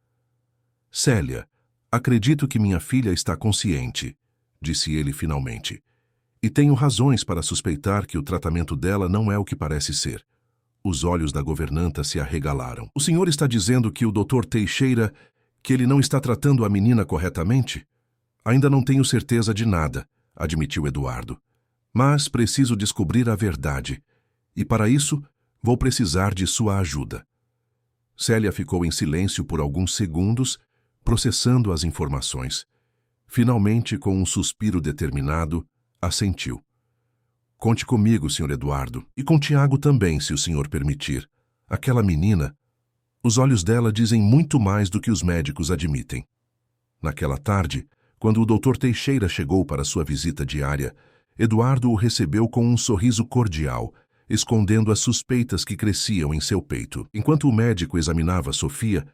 Célia, acredito que minha filha está consciente, disse ele finalmente. E tenho razões para suspeitar que o tratamento dela não é o que parece ser. Os olhos da governanta se arregalaram. O senhor está dizendo que o Dr. Teixeira, que ele não está tratando a menina corretamente? Ainda não tenho certeza de nada, admitiu Eduardo. Mas preciso descobrir a verdade. E para isso, vou precisar de sua ajuda. Célia ficou em silêncio por alguns segundos, processando as informações. Finalmente, com um suspiro determinado, assentiu. Conte comigo, Sr. Eduardo, e com Tiago também, se o senhor permitir. Aquela menina, os olhos dela dizem muito mais do que os médicos admitem. Naquela tarde, quando o Dr. Teixeira chegou para sua visita diária, Eduardo o recebeu com um sorriso cordial, escondendo as suspeitas que cresciam em seu peito. Enquanto o médico examinava Sofia,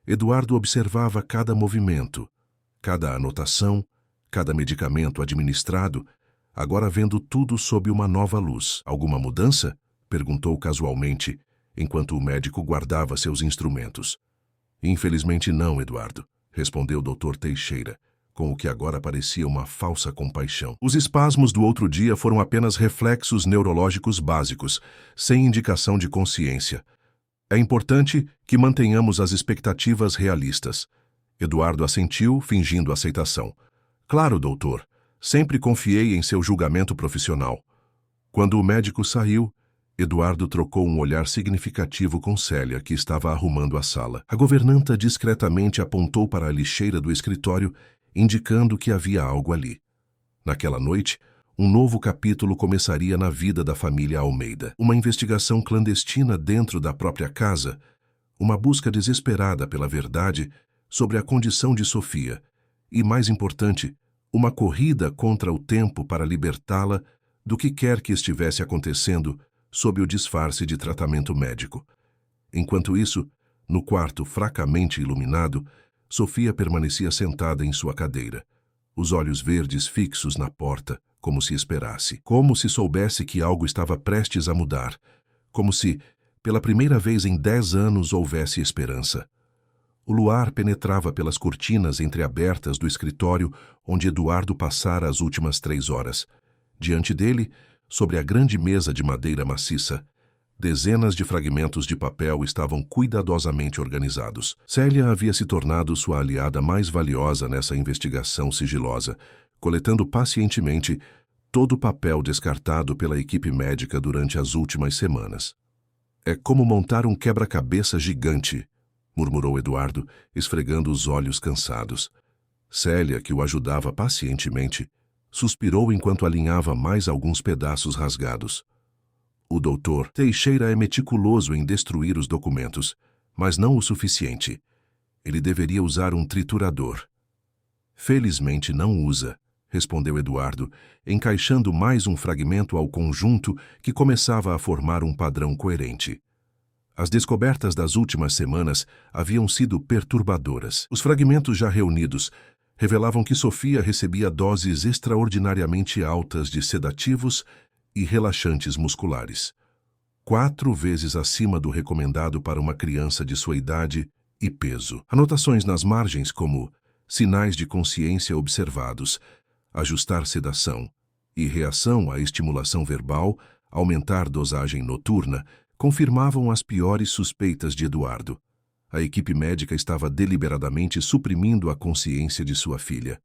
Eduardo observava cada movimento, cada anotação, cada medicamento administrado, agora vendo tudo sob uma nova luz. Alguma mudança? Perguntou casualmente, enquanto o médico guardava seus instrumentos. Infelizmente não, Eduardo, respondeu o Dr. Teixeira, com o que agora parecia uma falsa compaixão. Os espasmos do outro dia foram apenas reflexos neurológicos básicos, sem indicação de consciência. É importante que mantenhamos as expectativas realistas. Eduardo assentiu, fingindo aceitação. Claro, doutor. Sempre confiei em seu julgamento profissional. Quando o médico saiu, Eduardo trocou um olhar significativo com Célia, que estava arrumando a sala. A governanta discretamente apontou para a lixeira do escritório, indicando que havia algo ali. Naquela noite, um novo capítulo começaria na vida da família Almeida. Uma investigação clandestina dentro da própria casa, uma busca desesperada pela verdade, sobre a condição de Sofia e, mais importante, uma corrida contra o tempo para libertá-la do que quer que estivesse acontecendo sob o disfarce de tratamento médico. Enquanto isso, no quarto fracamente iluminado, Sofia permanecia sentada em sua cadeira, os olhos verdes fixos na porta, como se esperasse, como se soubesse que algo estava prestes a mudar, como se, pela primeira vez em 10 anos, houvesse esperança. O luar penetrava pelas cortinas entreabertas do escritório onde Eduardo passara as últimas 3 horas. Diante dele, sobre a grande mesa de madeira maciça, dezenas de fragmentos de papel estavam cuidadosamente organizados. Célia havia se tornado sua aliada mais valiosa nessa investigação sigilosa, coletando pacientemente todo o papel descartado pela equipe médica durante as últimas semanas. É como montar um quebra-cabeça gigante, murmurou Eduardo, esfregando os olhos cansados. Célia, que o ajudava pacientemente, suspirou enquanto alinhava mais alguns pedaços rasgados. O doutor Teixeira é meticuloso em destruir os documentos, mas não o suficiente. Ele deveria usar um triturador. Felizmente não usa, respondeu Eduardo, encaixando mais um fragmento ao conjunto que começava a formar um padrão coerente. As descobertas das últimas semanas haviam sido perturbadoras. Os fragmentos já reunidos revelavam que Sofia recebia doses extraordinariamente altas de sedativos e relaxantes musculares, 4 vezes acima do recomendado para uma criança de sua idade e peso. Anotações nas margens como sinais de consciência observados, ajustar sedação e reação à estimulação verbal, aumentar dosagem noturna, confirmavam as piores suspeitas de Eduardo. A equipe médica estava deliberadamente suprimindo a consciência de sua filha.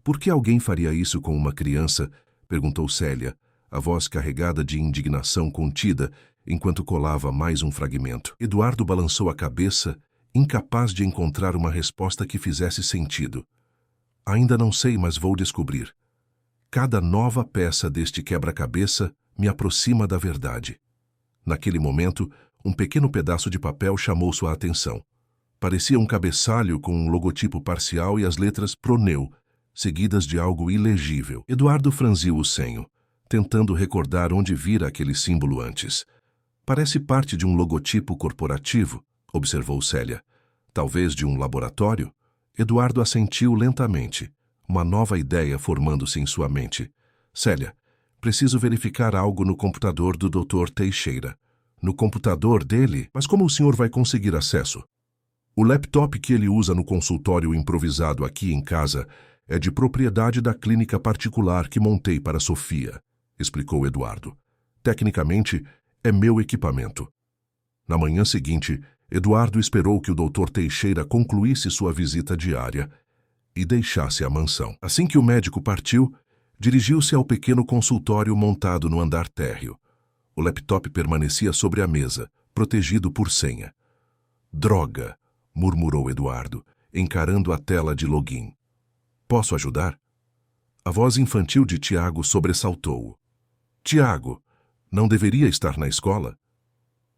Por que alguém faria isso com uma criança? Perguntou Célia, a voz carregada de indignação contida, enquanto colava mais um fragmento. Eduardo balançou a cabeça, incapaz de encontrar uma resposta que fizesse sentido. Ainda não sei, mas vou descobrir. Cada nova peça deste quebra-cabeça me aproxima da verdade. Naquele momento, um pequeno pedaço de papel chamou sua atenção. Parecia um cabeçalho com um logotipo parcial e as letras Proneu, seguidas de algo ilegível. Eduardo franziu o senho, tentando recordar onde vira aquele símbolo antes. Parece parte de um logotipo corporativo, observou Célia. Talvez de um laboratório? Eduardo assentiu lentamente, uma nova ideia formando-se em sua mente. Célia, preciso verificar algo no computador do Dr. Teixeira. No computador dele? Mas como o senhor vai conseguir acesso? O laptop que ele usa no consultório improvisado aqui em casa é de propriedade da clínica particular que montei para Sofia, explicou Eduardo. Tecnicamente, é meu equipamento. Na manhã seguinte, Eduardo esperou que o Dr. Teixeira concluísse sua visita diária e deixasse a mansão. Assim que o médico partiu, dirigiu-se ao pequeno consultório montado no andar térreo. O laptop permanecia sobre a mesa, protegido por senha. Droga, murmurou Eduardo, encarando a tela de login. Posso ajudar? A voz infantil de Tiago sobressaltou-o. Tiago, não deveria estar na escola?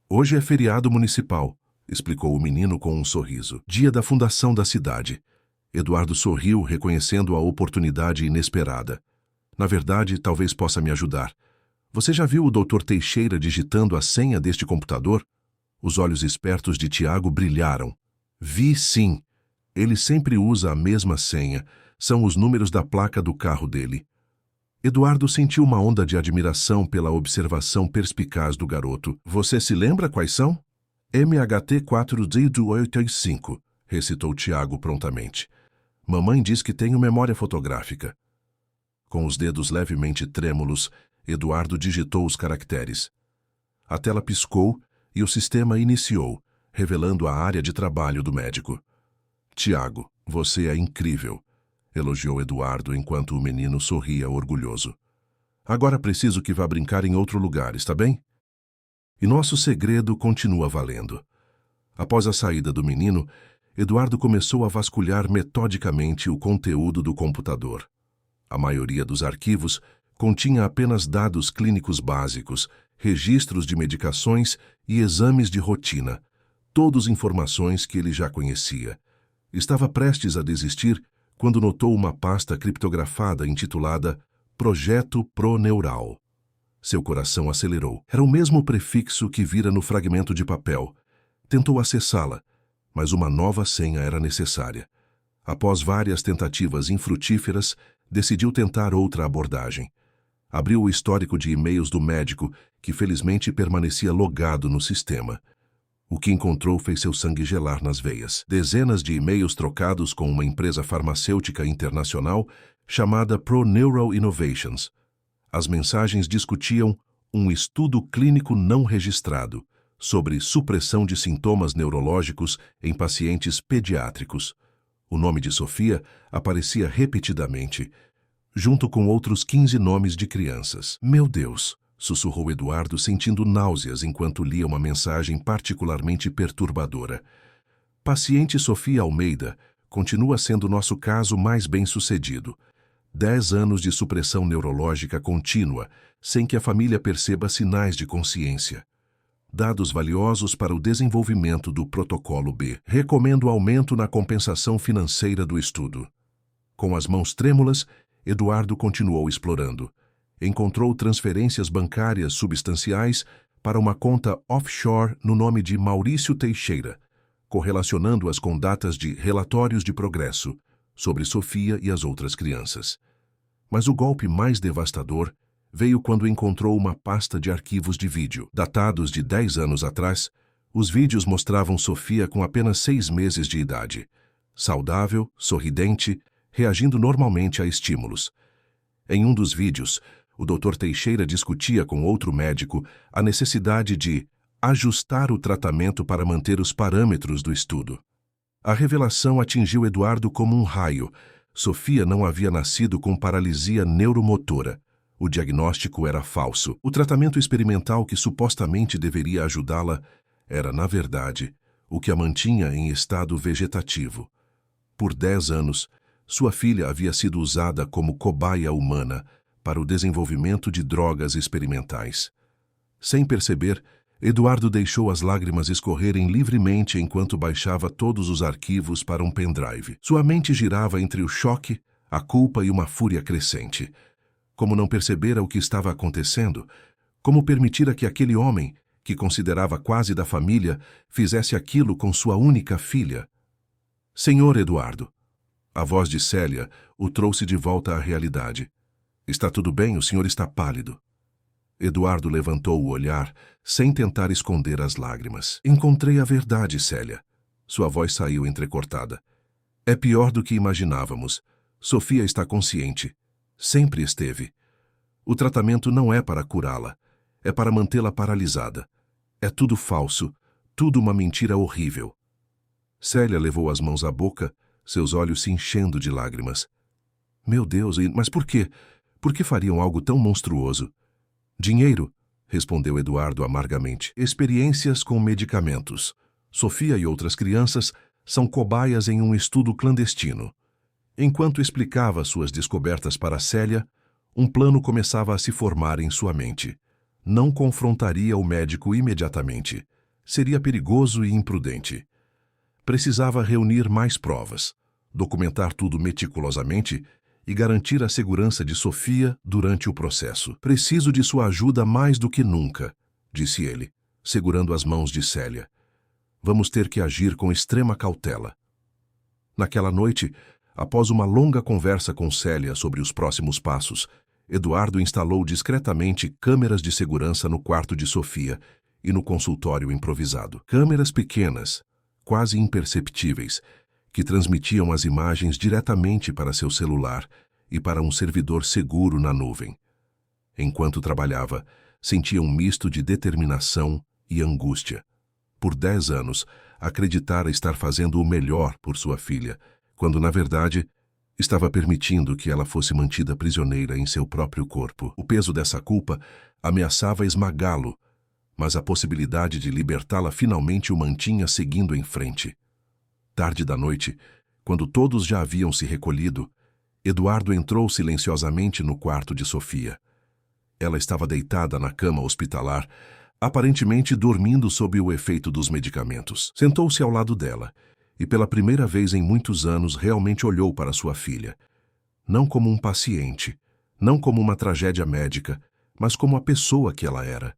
Hoje é feriado municipal, explicou o menino com um sorriso. Dia da fundação da cidade. Eduardo sorriu, reconhecendo a oportunidade inesperada. Na verdade, talvez possa me ajudar. Você já viu o Dr. Teixeira digitando a senha deste computador? Os olhos espertos de Tiago brilharam. Vi sim. Ele sempre usa a mesma senha. São os números da placa do carro dele. Eduardo sentiu uma onda de admiração pela observação perspicaz do garoto. Você se lembra quais são? MHT 4D85, recitou Tiago prontamente. Mamãe diz que tenho memória fotográfica. Com os dedos levemente trêmulos, Eduardo digitou os caracteres. A tela piscou e o sistema iniciou, revelando a área de trabalho do médico. Tiago, você é incrível, elogiou Eduardo enquanto o menino sorria orgulhoso. Agora preciso que vá brincar em outro lugar, está bem? E nosso segredo continua valendo. Após a saída do menino, Eduardo começou a vasculhar metodicamente o conteúdo do computador. A maioria dos arquivos continha apenas dados clínicos básicos, registros de medicações e exames de rotina, todas informações que ele já conhecia. Estava prestes a desistir quando notou uma pasta criptografada intitulada Projeto Proneural. Seu coração acelerou. Era o mesmo prefixo que vira no fragmento de papel. Tentou acessá-la, mas uma nova senha era necessária. Após várias tentativas infrutíferas, decidiu tentar outra abordagem. Abriu o histórico de e-mails do médico, que felizmente permanecia logado no sistema. O que encontrou fez seu sangue gelar nas veias. Dezenas de e-mails trocados com uma empresa farmacêutica internacional chamada Proneural Innovations. As mensagens discutiam um estudo clínico não registrado sobre supressão de sintomas neurológicos em pacientes pediátricos. O nome de Sofia aparecia repetidamente, junto com outros 15 nomes de crianças. Meu Deus! Sussurrou Eduardo, sentindo náuseas enquanto lia uma mensagem particularmente perturbadora. Paciente Sofia Almeida continua sendo nosso caso mais bem-sucedido. 10 anos de supressão neurológica contínua, sem que a família perceba sinais de consciência. Dados valiosos para o desenvolvimento do Protocolo B. Recomendo aumento na compensação financeira do estudo. Com as mãos trêmulas, Eduardo continuou explorando. Encontrou transferências bancárias substanciais para uma conta offshore no nome de Maurício Teixeira, correlacionando-as com datas de relatórios de progresso sobre Sofia e as outras crianças. Mas o golpe mais devastador veio quando encontrou uma pasta de arquivos de vídeo. Datados de 10 anos atrás, os vídeos mostravam Sofia com apenas 6 meses de idade, saudável, sorridente, reagindo normalmente a estímulos. Em um dos vídeos, o Dr. Teixeira discutia com outro médico a necessidade de ajustar o tratamento para manter os parâmetros do estudo. A revelação atingiu Eduardo como um raio. Sofia não havia nascido com paralisia neuromotora. O diagnóstico era falso. O tratamento experimental que supostamente deveria ajudá-la era, na verdade, o que a mantinha em estado vegetativo. Por 10 anos, sua filha havia sido usada como cobaia humana para o desenvolvimento de drogas experimentais. Sem perceber, Eduardo deixou as lágrimas escorrerem livremente enquanto baixava todos os arquivos para um pendrive. Sua mente girava entre o choque, a culpa e uma fúria crescente. Como não percebera o que estava acontecendo? Como permitira que aquele homem, que considerava quase da família, fizesse aquilo com sua única filha? Senhor Eduardo. A voz de Célia o trouxe de volta à realidade. Está tudo bem, o senhor está pálido. Eduardo levantou o olhar, sem tentar esconder as lágrimas. Encontrei a verdade, Célia. Sua voz saiu entrecortada. É pior do que imaginávamos. Sofia está consciente. Sempre esteve. O tratamento não é para curá-la. É para mantê-la paralisada. É tudo falso. Tudo uma mentira horrível. Célia levou as mãos à boca, seus olhos se enchendo de lágrimas. Meu Deus, mas por quê? Por que fariam algo tão monstruoso? Dinheiro, respondeu Eduardo amargamente. Experiências com medicamentos. Sofia e outras crianças são cobaias em um estudo clandestino. Enquanto explicava suas descobertas para Célia, um plano começava a se formar em sua mente. Não confrontaria o médico imediatamente. Seria perigoso e imprudente. Precisava reunir mais provas, documentar tudo meticulosamente e garantir a segurança de Sofia durante o processo. Preciso de sua ajuda mais do que nunca, disse ele, segurando as mãos de Célia. Vamos ter que agir com extrema cautela. Naquela noite, após uma longa conversa com Célia sobre os próximos passos, Eduardo instalou discretamente câmeras de segurança no quarto de Sofia e no consultório improvisado. Câmeras pequenas, quase imperceptíveis, que transmitiam as imagens diretamente para seu celular e para um servidor seguro na nuvem. Enquanto trabalhava, sentia um misto de determinação e angústia. Por 10 anos, acreditara estar fazendo o melhor por sua filha, quando, na verdade, estava permitindo que ela fosse mantida prisioneira em seu próprio corpo. O peso dessa culpa ameaçava esmagá-lo, mas a possibilidade de libertá-la finalmente o mantinha seguindo em frente. Tarde da noite, quando todos já haviam se recolhido, Eduardo entrou silenciosamente no quarto de Sofia. Ela estava deitada na cama hospitalar, aparentemente dormindo sob o efeito dos medicamentos. Sentou-se ao lado dela e pela primeira vez em muitos anos realmente olhou para sua filha. Não como um paciente, não como uma tragédia médica, mas como a pessoa que ela era.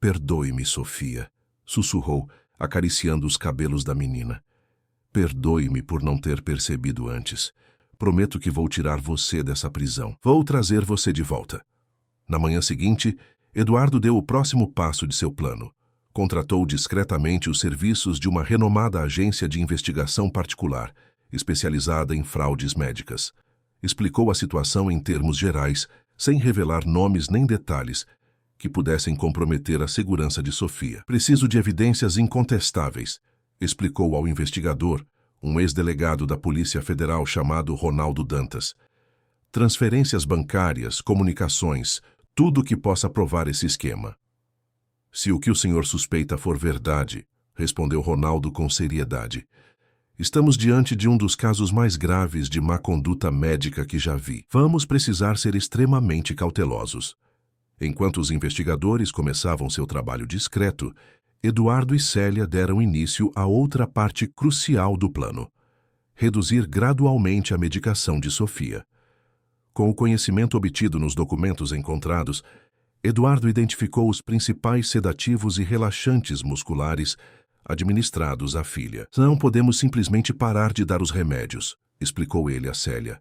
Perdoe-me, Sofia, sussurrou, acariciando os cabelos da menina. Perdoe-me por não ter percebido antes. Prometo que vou tirar você dessa prisão. Vou trazer você de volta. Na manhã seguinte, Eduardo deu o próximo passo de seu plano. Contratou discretamente os serviços de uma renomada agência de investigação particular, especializada em fraudes médicas. Explicou a situação em termos gerais, sem revelar nomes nem detalhes que pudessem comprometer a segurança de Sofia. Preciso de evidências incontestáveis, explicou ao investigador, um ex-delegado da Polícia Federal chamado Ronaldo Dantas. Transferências bancárias, comunicações, tudo que possa provar esse esquema. Se o que o senhor suspeita for verdade, respondeu Ronaldo com seriedade, estamos diante de um dos casos mais graves de má conduta médica que já vi. Vamos precisar ser extremamente cautelosos. Enquanto os investigadores começavam seu trabalho discreto, Eduardo e Célia deram início a outra parte crucial do plano: reduzir gradualmente a medicação de Sofia. Com o conhecimento obtido nos documentos encontrados, Eduardo identificou os principais sedativos e relaxantes musculares administrados à filha. Não podemos simplesmente parar de dar os remédios, explicou ele a Célia.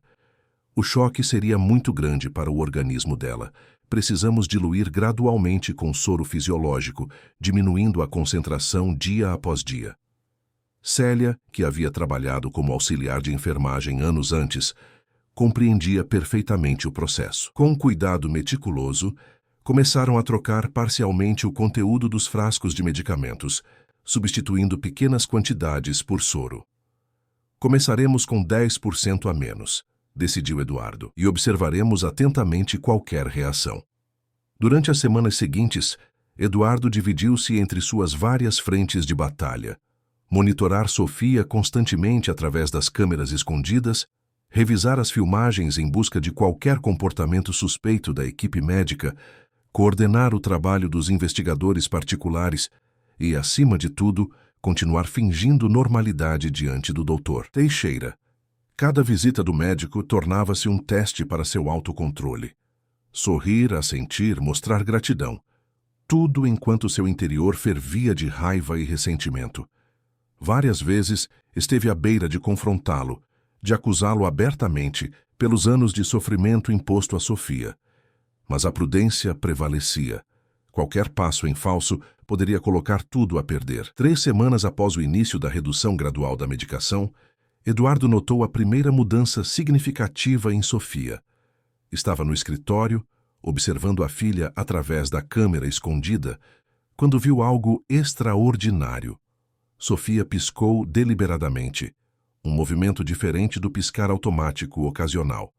O choque seria muito grande para o organismo dela. Precisamos diluir gradualmente com soro fisiológico, diminuindo a concentração dia após dia. Célia, que havia trabalhado como auxiliar de enfermagem anos antes, compreendia perfeitamente o processo. Com cuidado meticuloso, começaram a trocar parcialmente o conteúdo dos frascos de medicamentos, substituindo pequenas quantidades por soro. Começaremos com 10% a menos, decidiu Eduardo, e observaremos atentamente qualquer reação. Durante as semanas seguintes, Eduardo dividiu-se entre suas várias frentes de batalha: monitorar Sofia constantemente através das câmeras escondidas, revisar as filmagens em busca de qualquer comportamento suspeito da equipe médica, coordenar o trabalho dos investigadores particulares e, acima de tudo, continuar fingindo normalidade diante do doutor Teixeira. Cada visita do médico tornava-se um teste para seu autocontrole. Sorrir, assentir, mostrar gratidão. Tudo enquanto seu interior fervia de raiva e ressentimento. Várias vezes esteve à beira de confrontá-lo, de acusá-lo abertamente pelos anos de sofrimento imposto a Sofia. Mas a prudência prevalecia. Qualquer passo em falso poderia colocar tudo a perder. 3 semanas após o início da redução gradual da medicação, Eduardo notou a primeira mudança significativa em Sofia. Estava no escritório, observando a filha através da câmera escondida, quando viu algo extraordinário. Sofia piscou deliberadamente, um movimento diferente do piscar automático ocasional.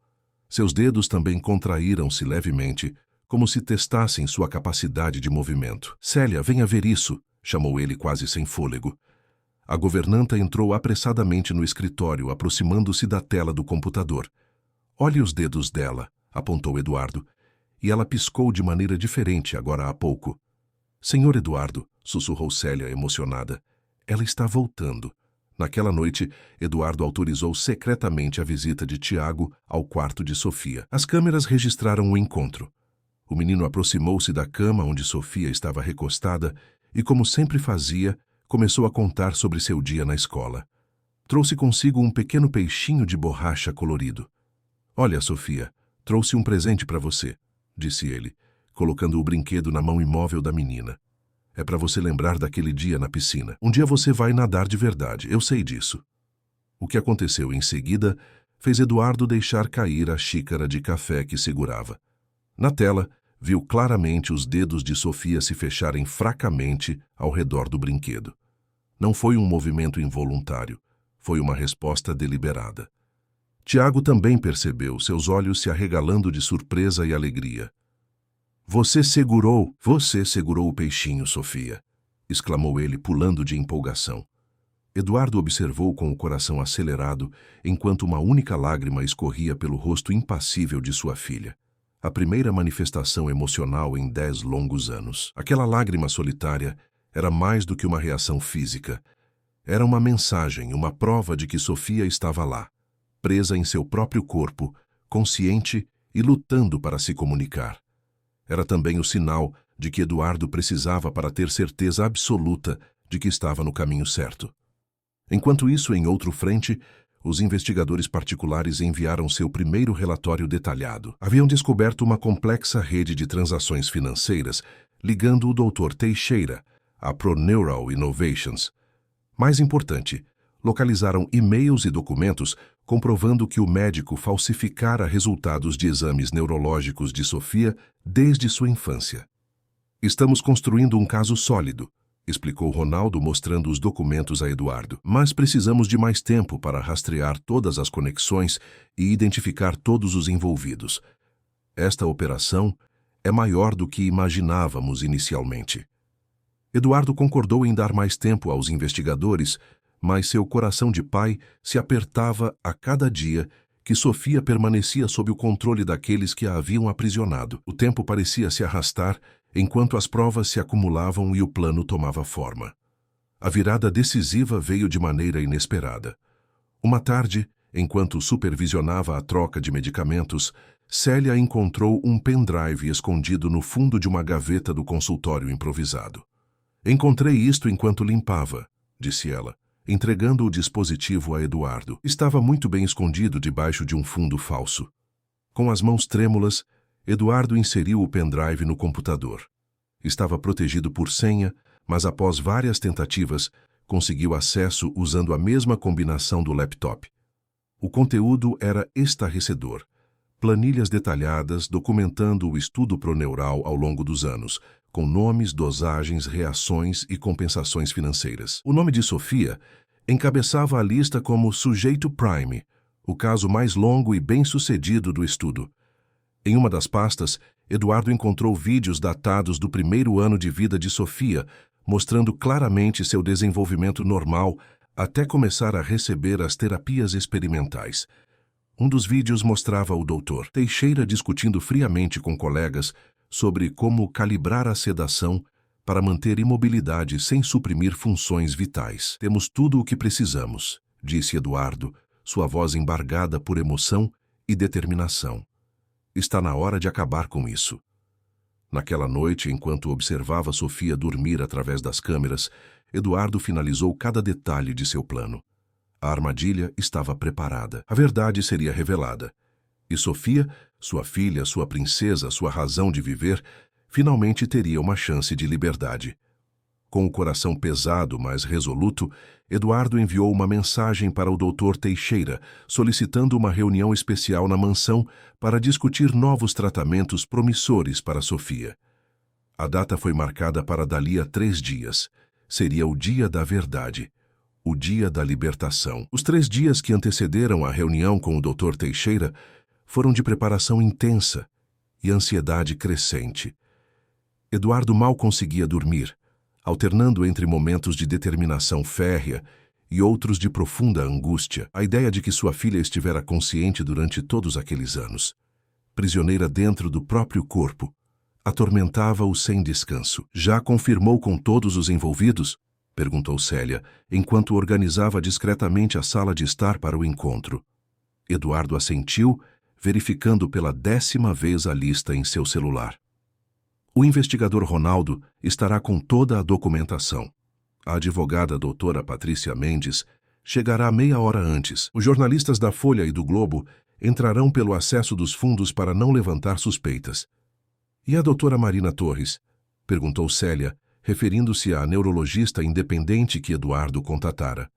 Seus dedos também contraíram-se levemente, como se testassem sua capacidade de movimento. Célia, venha ver isso, chamou ele quase sem fôlego. A governanta entrou apressadamente no escritório, aproximando-se da tela do computador. Olhe os dedos dela, apontou Eduardo, e ela piscou de maneira diferente agora há pouco. Senhor Eduardo, sussurrou Célia emocionada, ela está voltando. Naquela noite, Eduardo autorizou secretamente a visita de Tiago ao quarto de Sofia. As câmeras registraram o encontro. O menino aproximou-se da cama onde Sofia estava recostada e, como sempre fazia, começou a contar sobre seu dia na escola. Trouxe consigo um pequeno peixinho de borracha colorido. Olha, Sofia, trouxe um presente para você, disse ele, colocando o brinquedo na mão imóvel da menina. É para você lembrar daquele dia na piscina. Um dia você vai nadar de verdade, eu sei disso. O que aconteceu em seguida fez Eduardo deixar cair a xícara de café que segurava. Na tela, viu claramente os dedos de Sofia se fecharem fracamente ao redor do brinquedo. Não foi um movimento involuntário, foi uma resposta deliberada. Tiago também percebeu, seus olhos se arregalando de surpresa e alegria. Você segurou o peixinho, Sofia, exclamou ele, pulando de empolgação. Eduardo observou com o coração acelerado, enquanto uma única lágrima escorria pelo rosto impassível de sua filha. A primeira manifestação emocional em 10 longos anos. Aquela lágrima solitária era mais do que uma reação física. Era uma mensagem, uma prova de que Sofia estava lá, presa em seu próprio corpo, consciente e lutando para se comunicar. Era também o sinal de que Eduardo precisava para ter certeza absoluta de que estava no caminho certo. Enquanto isso, em outro frente, os investigadores particulares enviaram seu primeiro relatório detalhado. Haviam descoberto uma complexa rede de transações financeiras ligando o Dr. Teixeira à ProNeural Innovations. Mais importante, localizaram e-mails e documentos comprovando que o médico falsificara resultados de exames neurológicos de Sofia desde sua infância. Estamos construindo um caso sólido, explicou Ronaldo mostrando os documentos a Eduardo. Mas precisamos de mais tempo para rastrear todas as conexões e identificar todos os envolvidos. Esta operação é maior do que imaginávamos inicialmente. Eduardo concordou em dar mais tempo aos investigadores, mas seu coração de pai se apertava a cada dia que Sofia permanecia sob o controle daqueles que a haviam aprisionado. O tempo parecia se arrastar enquanto as provas se acumulavam e o plano tomava forma. A virada decisiva veio de maneira inesperada. Uma tarde, enquanto supervisionava a troca de medicamentos, Célia encontrou um pendrive escondido no fundo de uma gaveta do consultório improvisado. Encontrei isto enquanto limpava, disse ela, entregando o dispositivo a Eduardo. Estava muito bem escondido debaixo de um fundo falso. Com as mãos trêmulas, Eduardo inseriu o pendrive no computador. Estava protegido por senha, mas após várias tentativas, conseguiu acesso usando a mesma combinação do laptop. O conteúdo era estarrecedor. Planilhas detalhadas documentando o estudo proneural ao longo dos anos, com nomes, dosagens, reações e compensações financeiras. O nome de Sofia encabeçava a lista como sujeito prime, o caso mais longo e bem-sucedido do estudo. Em uma das pastas, Eduardo encontrou vídeos datados do primeiro ano de vida de Sofia, mostrando claramente seu desenvolvimento normal até começar a receber as terapias experimentais. Um dos vídeos mostrava o Dr. Teixeira discutindo friamente com colegas sobre como calibrar a sedação para manter imobilidade sem suprimir funções vitais. Temos tudo o que precisamos, disse Eduardo, sua voz embargada por emoção e determinação. Está na hora de acabar com isso. Naquela noite, enquanto observava Sofia dormir através das câmeras, Eduardo finalizou cada detalhe de seu plano. A armadilha estava preparada. A verdade seria revelada. E Sofia, sua filha, sua princesa, sua razão de viver, finalmente teria uma chance de liberdade. Com o coração pesado, mas resoluto, Eduardo enviou uma mensagem para o Dr. Teixeira, solicitando uma reunião especial na mansão para discutir novos tratamentos promissores para Sofia. A data foi marcada para dali a 3 dias. Seria o dia da verdade, o dia da libertação. Os 3 dias que antecederam a reunião com o Dr. Teixeira foram de preparação intensa e ansiedade crescente. Eduardo mal conseguia dormir, alternando entre momentos de determinação férrea e outros de profunda angústia. A ideia de que sua filha estivera consciente durante todos aqueles anos, prisioneira dentro do próprio corpo, atormentava-o sem descanso. Já confirmou com todos os envolvidos? Perguntou Célia, enquanto organizava discretamente a sala de estar para o encontro. Eduardo assentiu, verificando pela 10ª vez a lista em seu celular. O investigador Ronaldo estará com toda a documentação. A advogada doutora Patrícia Mendes chegará meia hora antes. Os jornalistas da Folha e do Globo entrarão pelo acesso dos fundos para não levantar suspeitas. E a doutora Marina Torres? Perguntou Célia, referindo-se à neurologista independente que Eduardo contatara.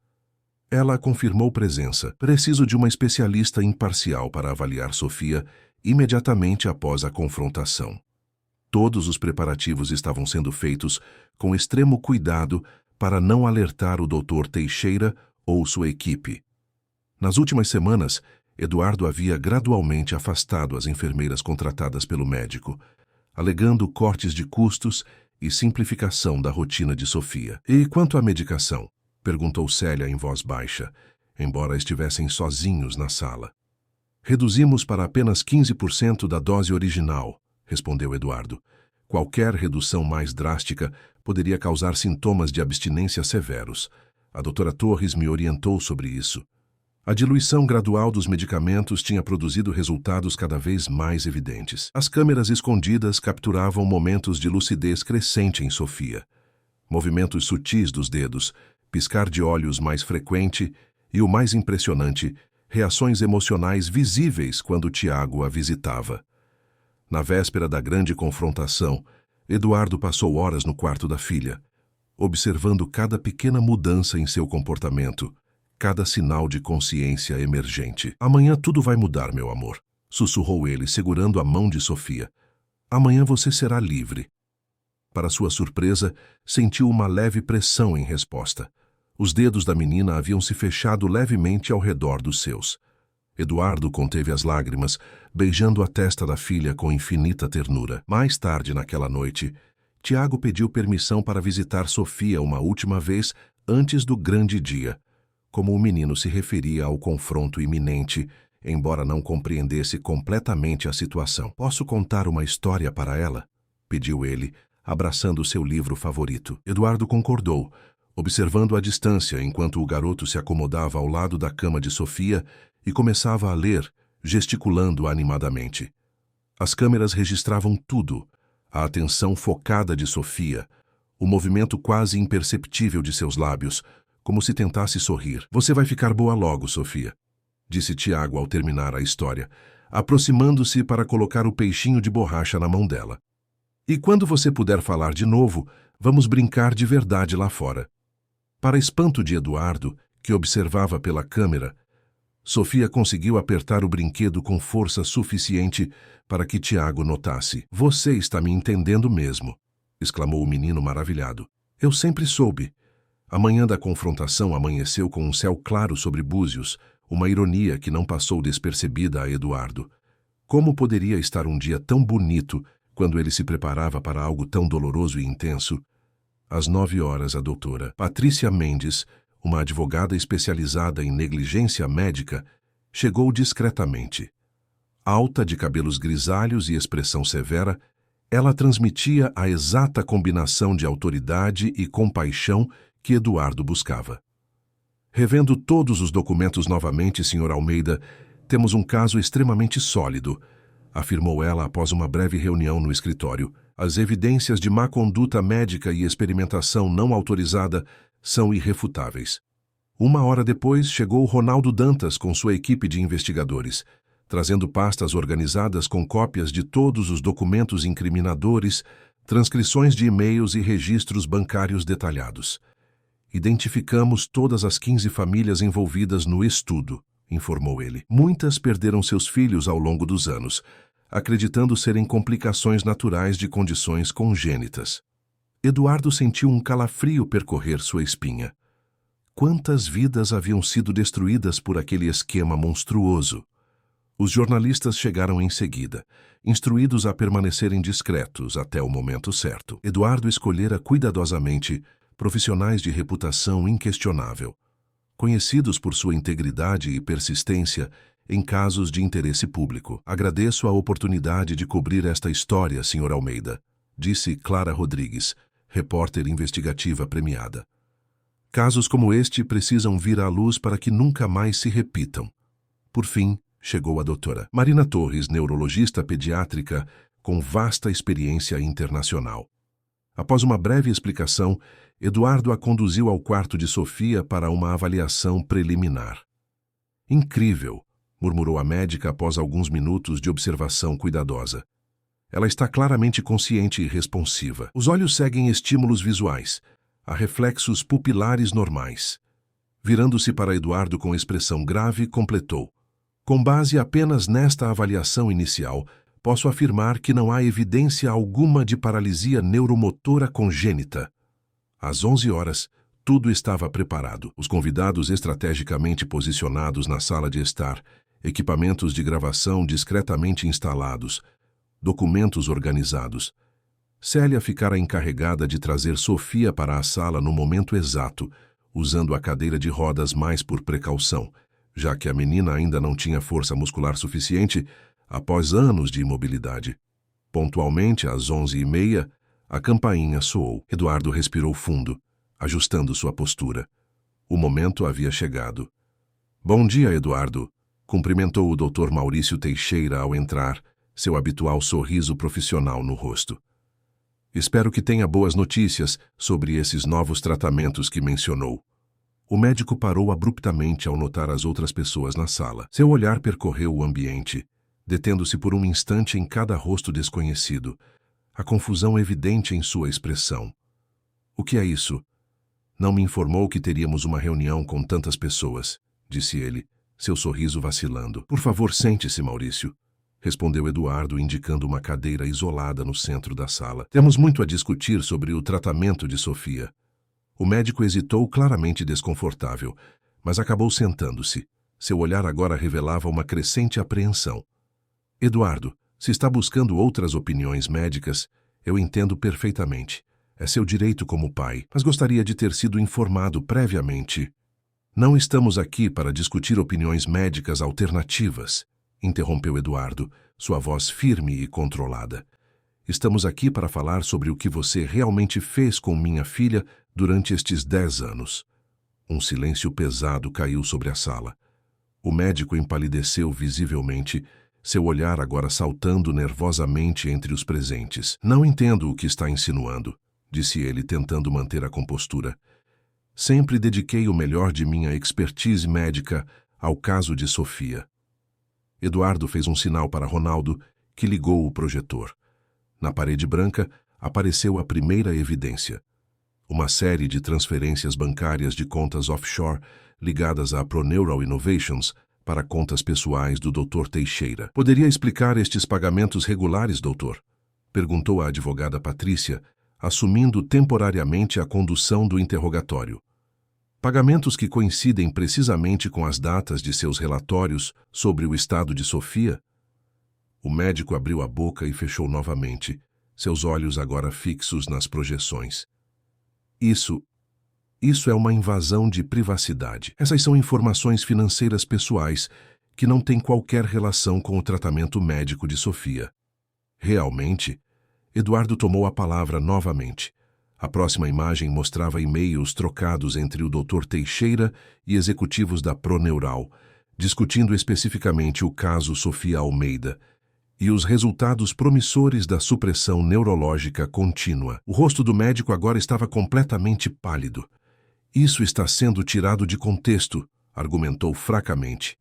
Ela confirmou presença. Preciso de uma especialista imparcial para avaliar Sofia imediatamente após a confrontação. Todos os preparativos estavam sendo feitos com extremo cuidado para não alertar o Dr. Teixeira ou sua equipe. Nas últimas semanas, Eduardo havia gradualmente afastado as enfermeiras contratadas pelo médico, alegando cortes de custos e simplificação da rotina de Sofia. E quanto à medicação? Perguntou Célia em voz baixa, embora estivessem sozinhos na sala. Reduzimos para apenas 15% da dose original, respondeu Eduardo. Qualquer redução mais drástica poderia causar sintomas de abstinência severos. A doutora Torres me orientou sobre isso. A diluição gradual dos medicamentos tinha produzido resultados cada vez mais evidentes. As câmeras escondidas capturavam momentos de lucidez crescente em Sofia. Movimentos sutis dos dedos, piscar de olhos mais frequente e, o mais impressionante, reações emocionais visíveis quando Tiago a visitava. Na véspera da grande confrontação, Eduardo passou horas no quarto da filha, observando cada pequena mudança em seu comportamento, cada sinal de consciência emergente. "Amanhã tudo vai mudar, meu amor", sussurrou ele, segurando a mão de Sofia. "Amanhã você será livre." Para sua surpresa, sentiu uma leve pressão em resposta. Os dedos da menina haviam se fechado levemente ao redor dos seus. Eduardo conteve as lágrimas, beijando a testa da filha com infinita ternura. Mais tarde naquela noite, Tiago pediu permissão para visitar Sofia uma última vez antes do grande dia, como o menino se referia ao confronto iminente, embora não compreendesse completamente a situação. "Posso contar uma história para ela?" pediu ele, abraçando seu livro favorito. Eduardo concordou, observando à distância enquanto o garoto se acomodava ao lado da cama de Sofia e começava a ler, gesticulando animadamente. As câmeras registravam tudo: a atenção focada de Sofia, o movimento quase imperceptível de seus lábios, como se tentasse sorrir. "Você vai ficar boa logo, Sofia", disse Tiago ao terminar a história, aproximando-se para colocar o peixinho de borracha na mão dela. "E quando você puder falar de novo, vamos brincar de verdade lá fora." Para espanto de Eduardo, que observava pela câmera, Sofia conseguiu apertar o brinquedo com força suficiente para que Tiago notasse. "Você está me entendendo mesmo", exclamou o menino maravilhado. "Eu sempre soube." A manhã da confrontação amanheceu com um céu claro sobre Búzios, uma ironia que não passou despercebida a Eduardo. Como poderia estar um dia tão bonito quando ele se preparava para algo tão doloroso e intenso? Às 9 horas, a doutora Patrícia Mendes, uma advogada especializada em negligência médica, chegou discretamente. Alta, de cabelos grisalhos e expressão severa, ela transmitia a exata combinação de autoridade e compaixão que Eduardo buscava. "Revendo todos os documentos novamente, Sr. Almeida, temos um caso extremamente sólido", afirmou ela após uma breve reunião no escritório. "As evidências de má conduta médica e experimentação não autorizada são irrefutáveis." 1 hora depois, chegou Ronaldo Dantas com sua equipe de investigadores, trazendo pastas organizadas com cópias de todos os documentos incriminadores, transcrições de e-mails e registros bancários detalhados. "Identificamos todas as 15 famílias envolvidas no estudo", informou ele. "Muitas perderam seus filhos ao longo dos anos, acreditando serem complicações naturais de condições congênitas." Eduardo sentiu um calafrio percorrer sua espinha. Quantas vidas haviam sido destruídas por aquele esquema monstruoso? Os jornalistas chegaram em seguida, instruídos a permanecerem discretos até o momento certo. Eduardo escolhera cuidadosamente profissionais de reputação inquestionável, conhecidos por sua integridade e persistência em casos de interesse público. "Agradeço a oportunidade de cobrir esta história, Sr. Almeida", disse Clara Rodrigues, repórter investigativa premiada. "Casos como este precisam vir à luz para que nunca mais se repitam." Por fim, chegou a doutora Marina Torres, neurologista pediátrica com vasta experiência internacional. Após uma breve explicação, Eduardo a conduziu ao quarto de Sofia para uma avaliação preliminar. "Incrível", murmurou a médica após alguns minutos de observação cuidadosa. "Ela está claramente consciente e responsiva. Os olhos seguem estímulos visuais. Há reflexos pupilares normais." Virando-se para Eduardo com expressão grave, completou: "Com base apenas nesta avaliação inicial, posso afirmar que não há evidência alguma de paralisia neuromotora congênita." Às 11 horas, tudo estava preparado. Os convidados estrategicamente posicionados na sala de estar, equipamentos de gravação discretamente instalados, documentos organizados. Célia ficara encarregada de trazer Sofia para a sala no momento exato, usando a cadeira de rodas mais por precaução, já que a menina ainda não tinha força muscular suficiente após anos de imobilidade. Pontualmente, às 11h30, a campainha soou. Eduardo respirou fundo, ajustando sua postura. O momento havia chegado. Bom dia, Eduardo, cumprimentou o Dr. Maurício Teixeira ao entrar, seu habitual sorriso profissional no rosto. Espero que tenha boas notícias sobre esses novos tratamentos que mencionou. O médico parou abruptamente ao notar as outras pessoas na sala. Seu olhar percorreu o ambiente, detendo-se por um instante em cada rosto desconhecido, a confusão evidente em sua expressão. O que é isso? Não me informou que teríamos uma reunião com tantas pessoas, disse ele, seu sorriso vacilando. Por favor, sente-se, Maurício, respondeu Eduardo, indicando uma cadeira isolada no centro da sala. Temos muito a discutir sobre o tratamento de Sofia. O médico hesitou, claramente desconfortável, mas acabou sentando-se. Seu olhar agora revelava uma crescente apreensão. Eduardo, se está buscando outras opiniões médicas, eu entendo perfeitamente. É seu direito como pai, mas gostaria de ter sido informado previamente. Não estamos aqui para discutir opiniões médicas alternativas, interrompeu Eduardo, sua voz firme e controlada. Estamos aqui para falar sobre o que você realmente fez com minha filha durante estes 10 anos. Um silêncio pesado caiu sobre a sala. O médico empalideceu visivelmente, seu olhar agora saltando nervosamente entre os presentes. Não entendo o que está insinuando, disse ele, tentando manter a compostura. Sempre dediquei o melhor de minha expertise médica ao caso de Sofia. Eduardo fez um sinal para Ronaldo, que ligou o projetor. Na parede branca apareceu a primeira evidência. Uma série de transferências bancárias de contas offshore ligadas à Proneural Innovations para contas pessoais do Dr. Teixeira. Poderia explicar estes pagamentos regulares, doutor? Perguntou a advogada Patrícia, assumindo temporariamente a condução do interrogatório. Pagamentos que coincidem precisamente com as datas de seus relatórios sobre o estado de Sofia? O médico abriu a boca e fechou novamente, seus olhos agora fixos nas projeções. Isso é uma invasão de privacidade. Essas são informações financeiras pessoais que não têm qualquer relação com o tratamento médico de Sofia. Realmente? Eduardo tomou a palavra novamente. A próxima imagem mostrava e-mails trocados entre o Dr. Teixeira e executivos da Proneural, discutindo especificamente o caso Sofia Almeida e os resultados promissores da supressão neurológica contínua. O rosto do médico agora estava completamente pálido. Isso está sendo tirado de contexto, argumentou fracamente.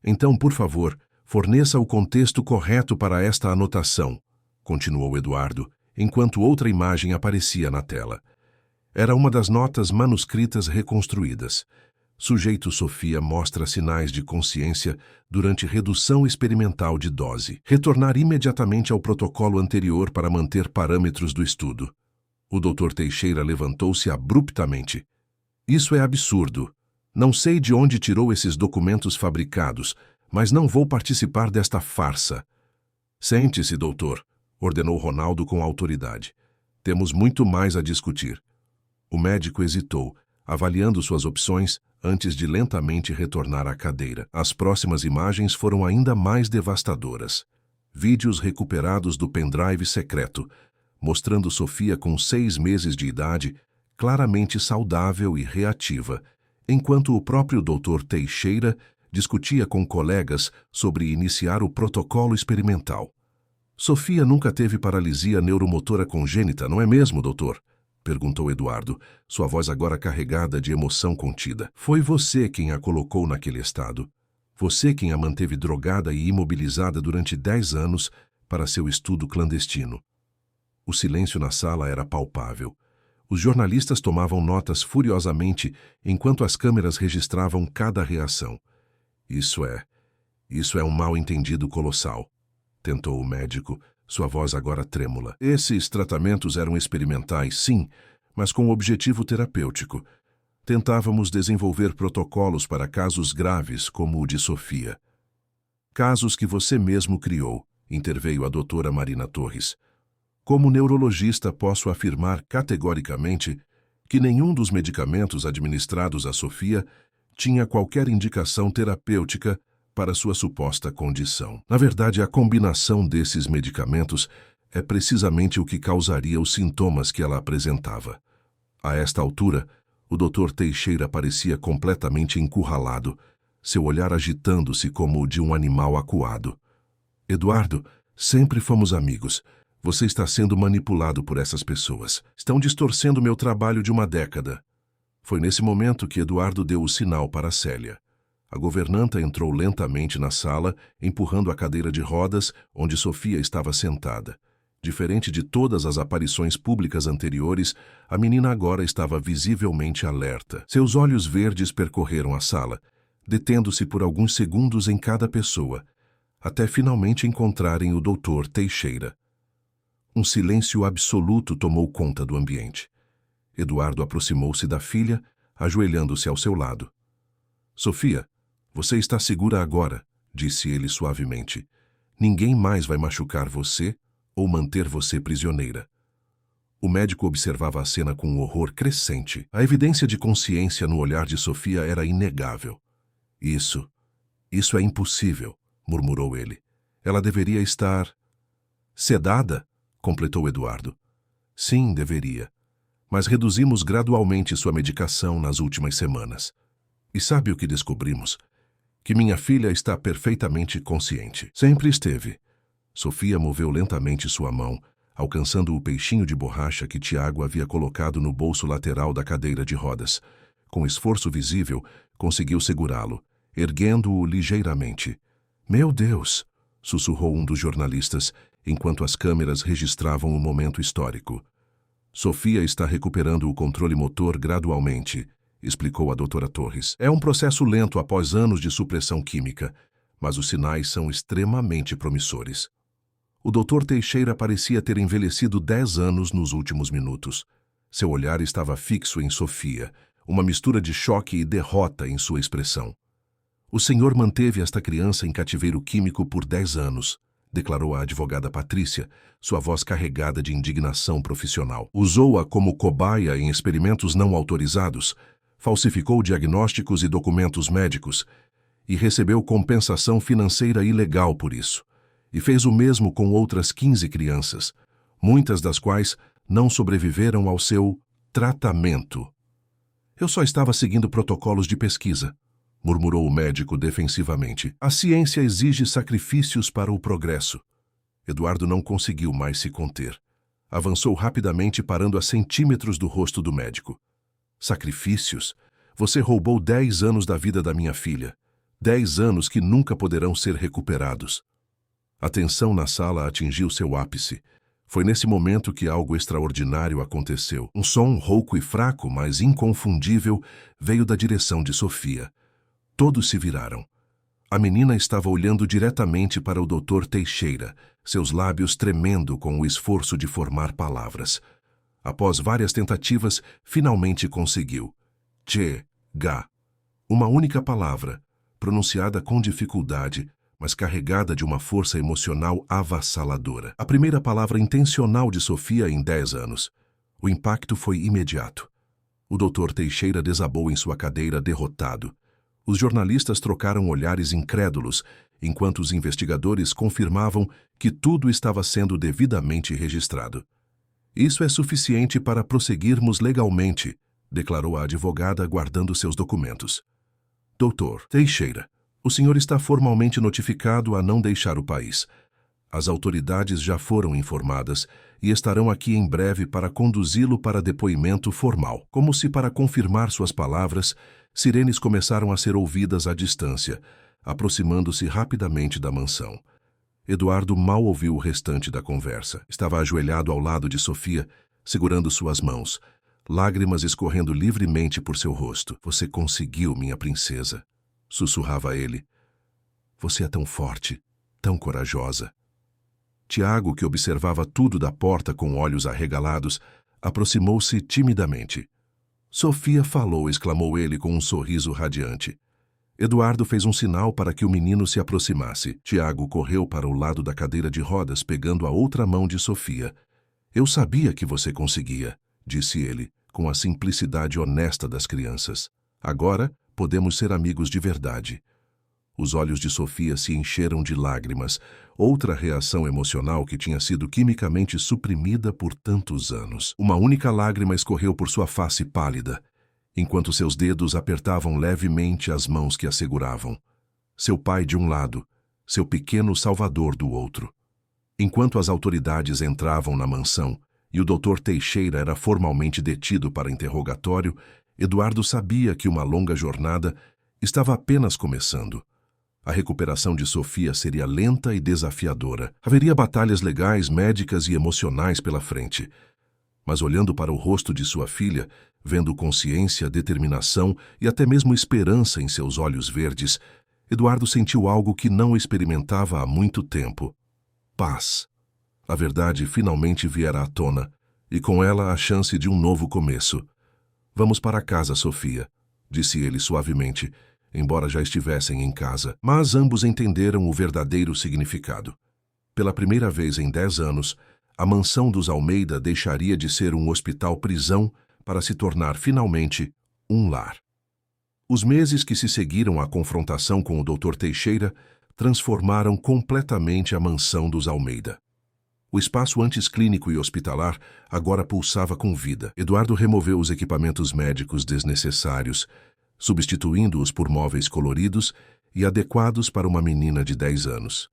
Então, por favor, forneça o contexto correto para esta anotação, continuou Eduardo, enquanto outra imagem aparecia na tela. Era uma das notas manuscritas reconstruídas. Sujeito Sofia mostra sinais de consciência durante redução experimental de dose. Retornar imediatamente ao protocolo anterior para manter parâmetros do estudo. O Dr. Teixeira levantou-se abruptamente. Isso é absurdo. Não sei de onde tirou esses documentos fabricados, mas não vou participar desta farsa. Sente-se, doutor, ordenou Ronaldo com autoridade. Temos muito mais a discutir. O médico hesitou, avaliando suas opções antes de lentamente retornar à cadeira. As próximas imagens foram ainda mais devastadoras. Vídeos recuperados do pendrive secreto, mostrando Sofia com 6 meses de idade, claramente saudável e reativa, enquanto o próprio Dr. Teixeira discutia com colegas sobre iniciar o protocolo experimental. Sofia nunca teve paralisia neuromotora congênita, não é mesmo, doutor? Perguntou Eduardo, sua voz agora carregada de emoção contida. Foi você quem a colocou naquele estado. Você quem a manteve drogada e imobilizada durante 10 anos para seu estudo clandestino. O silêncio na sala era palpável. Os jornalistas tomavam notas furiosamente enquanto as câmeras registravam cada reação. Isso é um mal-entendido colossal, tentou o médico, sua voz agora trêmula. Esses tratamentos eram experimentais, sim, mas com objetivo terapêutico. Tentávamos desenvolver protocolos para casos graves como o de Sofia. Casos que você mesmo criou, interveio a doutora Marina Torres. Como neurologista, posso afirmar categoricamente que nenhum dos medicamentos administrados a Sofia tinha qualquer indicação terapêutica para sua suposta condição. Na verdade, a combinação desses medicamentos é precisamente o que causaria os sintomas que ela apresentava. A esta altura, O Dr. Teixeira parecia completamente encurralado, seu olhar agitando-se como o de um animal acuado. Eduardo, sempre fomos amigos. Você está sendo manipulado por essas pessoas. Estão distorcendo meu trabalho de uma década. Foi nesse momento que Eduardo deu o sinal para Célia. A governanta entrou lentamente na sala, empurrando a cadeira de rodas onde Sofia estava sentada. Diferente de todas as aparições públicas anteriores, a menina agora estava visivelmente alerta. Seus olhos verdes percorreram a sala, detendo-se por alguns segundos em cada pessoa, até finalmente encontrarem o Dr. Teixeira. Um silêncio absoluto tomou conta do ambiente. Eduardo aproximou-se da filha, ajoelhando-se ao seu lado. Sofia, você está segura agora, disse ele suavemente. Ninguém mais vai machucar você ou manter você prisioneira. O médico observava a cena com um horror crescente. A evidência de consciência no olhar de Sofia era inegável. Isso é impossível, murmurou ele. Ela deveria estar... sedada, completou Eduardo. Sim, deveria. Mas reduzimos gradualmente sua medicação nas últimas semanas. E sabe o que descobrimos? Que minha filha está perfeitamente consciente. Sempre esteve. Sofia moveu lentamente sua mão, alcançando o peixinho de borracha que Tiago havia colocado no bolso lateral da cadeira de rodas. Com esforço visível, conseguiu segurá-lo, erguendo-o ligeiramente. Meu Deus! Sussurrou um dos jornalistas, enquanto as câmeras registravam o momento histórico. Sofia está recuperando o controle motor gradualmente, explicou a doutora Torres. É um processo lento após anos de supressão química, mas os sinais são extremamente promissores. O Dr. Teixeira parecia ter envelhecido 10 anos nos últimos minutos. Seu olhar estava fixo em Sofia, uma mistura de choque e derrota em sua expressão. O senhor manteve esta criança em cativeiro químico por 10 anos, declarou a advogada Patrícia, sua voz carregada de indignação profissional. Usou-a como cobaia em experimentos não autorizados, falsificou diagnósticos e documentos médicos e recebeu compensação financeira ilegal por isso. E fez o mesmo com outras 15 crianças, muitas das quais não sobreviveram ao seu tratamento. Eu só estava seguindo protocolos de pesquisa, murmurou o médico defensivamente. A ciência exige sacrifícios para o progresso. Eduardo não conseguiu mais se conter. Avançou rapidamente, parando a centímetros do rosto do médico. Sacrifícios? Você roubou 10 anos da vida da minha filha. 10 anos que nunca poderão ser recuperados. A tensão na sala atingiu seu ápice. Foi nesse momento que algo extraordinário aconteceu. Um som rouco e fraco, mas inconfundível, veio da direção de Sofia. Todos se viraram. A menina estava olhando diretamente para o Dr. Teixeira, seus lábios tremendo com o esforço de formar palavras. Após várias tentativas, finalmente conseguiu. Che-ga. Uma única palavra, pronunciada com dificuldade, mas carregada de uma força emocional avassaladora. A primeira palavra intencional de Sofia em 10 anos. O impacto foi imediato. O Dr. Teixeira desabou em sua cadeira derrotado. Os jornalistas trocaram olhares incrédulos, enquanto os investigadores confirmavam que tudo estava sendo devidamente registrado. Isso é suficiente para prosseguirmos legalmente, declarou a advogada, guardando seus documentos. Doutor Teixeira, o senhor está formalmente notificado a não deixar o país. As autoridades já foram informadas e estarão aqui em breve para conduzi-lo para depoimento formal. Como se para confirmar suas palavras, sirenes começaram a ser ouvidas à distância, aproximando-se rapidamente da mansão. Eduardo mal ouviu o restante da conversa. Estava ajoelhado ao lado de Sofia, segurando suas mãos, lágrimas escorrendo livremente por seu rosto. Você conseguiu, minha princesa, sussurrava ele. Você é tão forte, tão corajosa. Tiago, que observava tudo da porta com olhos arregalados, aproximou-se timidamente. Sofia falou, exclamou ele com um sorriso radiante. Eduardo fez um sinal para que o menino se aproximasse. Tiago correu para o lado da cadeira de rodas, pegando a outra mão de Sofia. Eu sabia que você conseguia, disse ele, com a simplicidade honesta das crianças. Agora podemos ser amigos de verdade. Os olhos de Sofia se encheram de lágrimas, outra reação emocional que tinha sido quimicamente suprimida por tantos anos. Uma única lágrima escorreu por sua face pálida, enquanto seus dedos apertavam levemente as mãos que a seguravam. Seu pai de um lado, seu pequeno salvador do outro. Enquanto as autoridades entravam na mansão e o Dr. Teixeira era formalmente detido para interrogatório, Eduardo sabia que uma longa jornada estava apenas começando. A recuperação de Sofia seria lenta e desafiadora. Haveria batalhas legais, médicas e emocionais pela frente. Mas olhando para o rosto de sua filha, vendo consciência, determinação e até mesmo esperança em seus olhos verdes, Eduardo sentiu algo que não experimentava há muito tempo. Paz. A verdade finalmente viera à tona, e com ela a chance de um novo começo. Vamos para casa, Sofia, disse ele suavemente, embora já estivessem em casa. Mas ambos entenderam o verdadeiro significado. Pela primeira vez em 10 anos, a mansão dos Almeida deixaria de ser um hospital-prisão para se tornar finalmente um lar. Os meses que se seguiram à confrontação com o Dr. Teixeira transformaram completamente a mansão dos Almeida. O espaço antes clínico e hospitalar agora pulsava com vida. Eduardo removeu os equipamentos médicos desnecessários, substituindo-os por móveis coloridos e adequados para uma menina de 10 anos.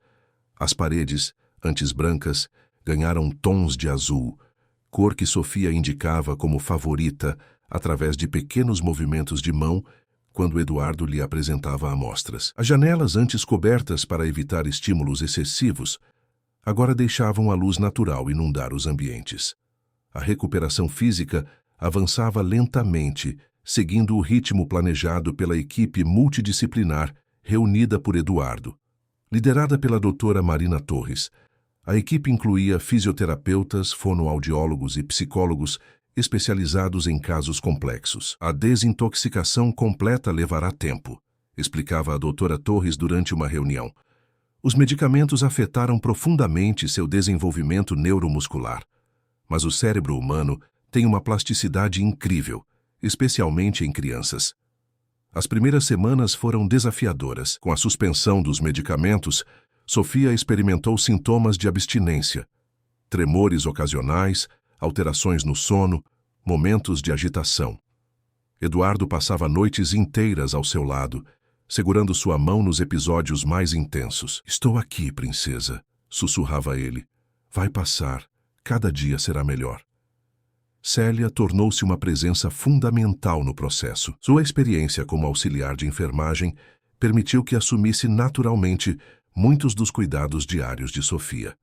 As paredes, antes brancas, ganharam tons de azul, cor que Sofia indicava como favorita através de pequenos movimentos de mão quando Eduardo lhe apresentava amostras. As janelas, antes cobertas para evitar estímulos excessivos, agora deixavam a luz natural inundar os ambientes. A recuperação física avançava lentamente, seguindo o ritmo planejado pela equipe multidisciplinar reunida por Eduardo. Liderada pela doutora Marina Torres, a equipe incluía fisioterapeutas, fonoaudiólogos e psicólogos especializados em casos complexos. A desintoxicação completa levará tempo, explicava a doutora Torres durante uma reunião. Os medicamentos afetaram profundamente seu desenvolvimento neuromuscular, mas o cérebro humano tem uma plasticidade incrível, especialmente em crianças. As primeiras semanas foram desafiadoras. Com a suspensão dos medicamentos, Sofia experimentou sintomas de abstinência, tremores ocasionais, alterações no sono, momentos de agitação. Eduardo passava noites inteiras ao seu lado, segurando sua mão nos episódios mais intensos. "Estou aqui, princesa", sussurrava ele. "Vai passar. Cada dia será melhor." Célia tornou-se uma presença fundamental no processo. Sua experiência como auxiliar de enfermagem permitiu que assumisse naturalmente muitos dos cuidados diários de Sofia.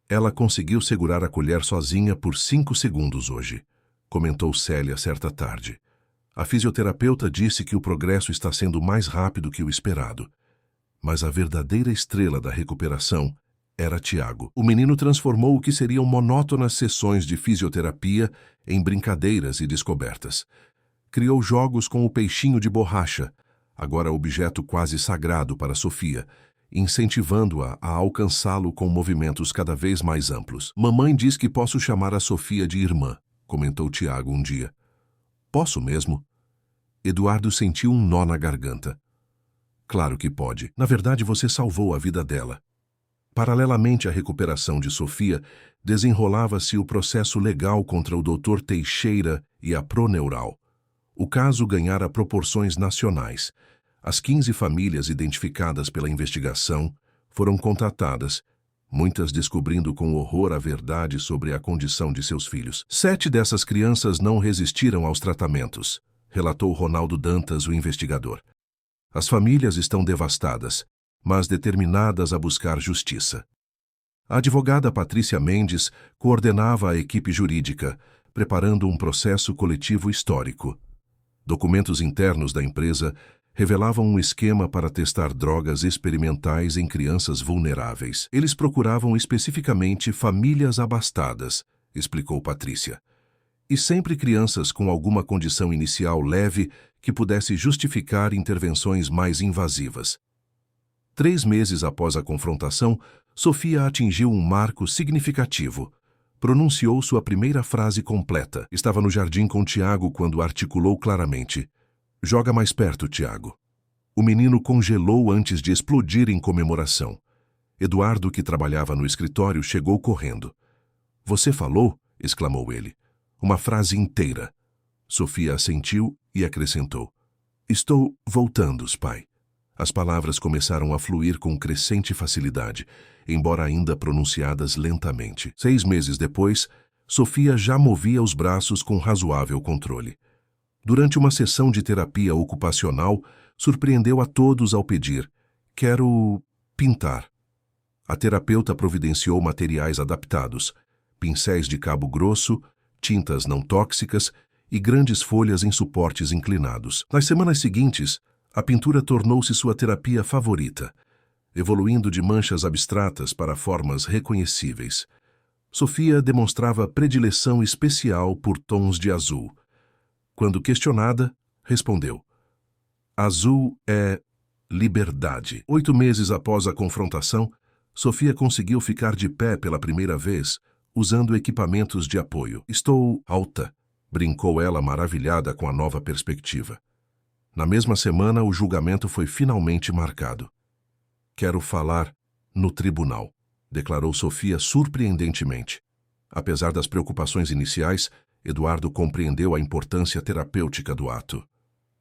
Ela conseguiu segurar a colher sozinha por 5 segundos hoje, comentou Célia certa tarde. A fisioterapeuta disse que o progresso está sendo mais rápido que o esperado. Mas a verdadeira estrela da recuperação era Tiago. O menino transformou o que seriam monótonas sessões de fisioterapia em brincadeiras e descobertas. Criou jogos com o peixinho de borracha, agora objeto quase sagrado para Sofia, incentivando-a a alcançá-lo com movimentos cada vez mais amplos. "Mamãe diz que posso chamar a Sofia de irmã", comentou Tiago um dia. "Posso mesmo?" Eduardo sentiu um nó na garganta. "Claro que pode. Na verdade, você salvou a vida dela." Paralelamente à recuperação de Sofia, desenrolava-se o processo legal contra o Dr. Teixeira e a Proneural. O caso ganhara proporções nacionais. As 15 famílias identificadas pela investigação foram contatadas, muitas descobrindo com horror a verdade sobre a condição de seus filhos. 7 dessas crianças não resistiram aos tratamentos, relatou Ronaldo Dantas, o investigador. As famílias estão devastadas, mas determinadas a buscar justiça. A advogada Patrícia Mendes coordenava a equipe jurídica, preparando um processo coletivo histórico. Documentos internos da empresa revelavam um esquema para testar drogas experimentais em crianças vulneráveis. Eles procuravam especificamente famílias abastadas, explicou Patrícia. E sempre crianças com alguma condição inicial leve que pudesse justificar intervenções mais invasivas. 3 meses após a confrontação, Sofia atingiu um marco significativo. Pronunciou sua primeira frase completa. Estava no jardim com Tiago quando articulou claramente: "Joga mais perto, Tiago." O menino congelou antes de explodir em comemoração. Eduardo, que trabalhava no escritório, chegou correndo. "Você falou?" exclamou ele. "Uma frase inteira." Sofia assentiu e acrescentou: Estou voltando, pai. As palavras começaram a fluir com crescente facilidade, embora ainda pronunciadas lentamente. 6 meses depois, Sofia já movia os braços com razoável controle. Durante uma sessão de terapia ocupacional, surpreendeu a todos ao pedir: Quero pintar. A terapeuta providenciou materiais adaptados: pincéis de cabo grosso, tintas não tóxicas e grandes folhas em suportes inclinados. Nas semanas seguintes, a pintura tornou-se sua terapia favorita, evoluindo de manchas abstratas para formas reconhecíveis. Sofia demonstrava predileção especial por tons de azul. Quando questionada, respondeu: Azul é liberdade. 8 meses após a confrontação, Sofia conseguiu ficar de pé pela primeira vez, usando equipamentos de apoio. Estou alta, brincou ela maravilhada com a nova perspectiva. Na mesma semana, o julgamento foi finalmente marcado. Quero falar no tribunal, declarou Sofia surpreendentemente. Apesar das preocupações iniciais, Eduardo compreendeu a importância terapêutica do ato.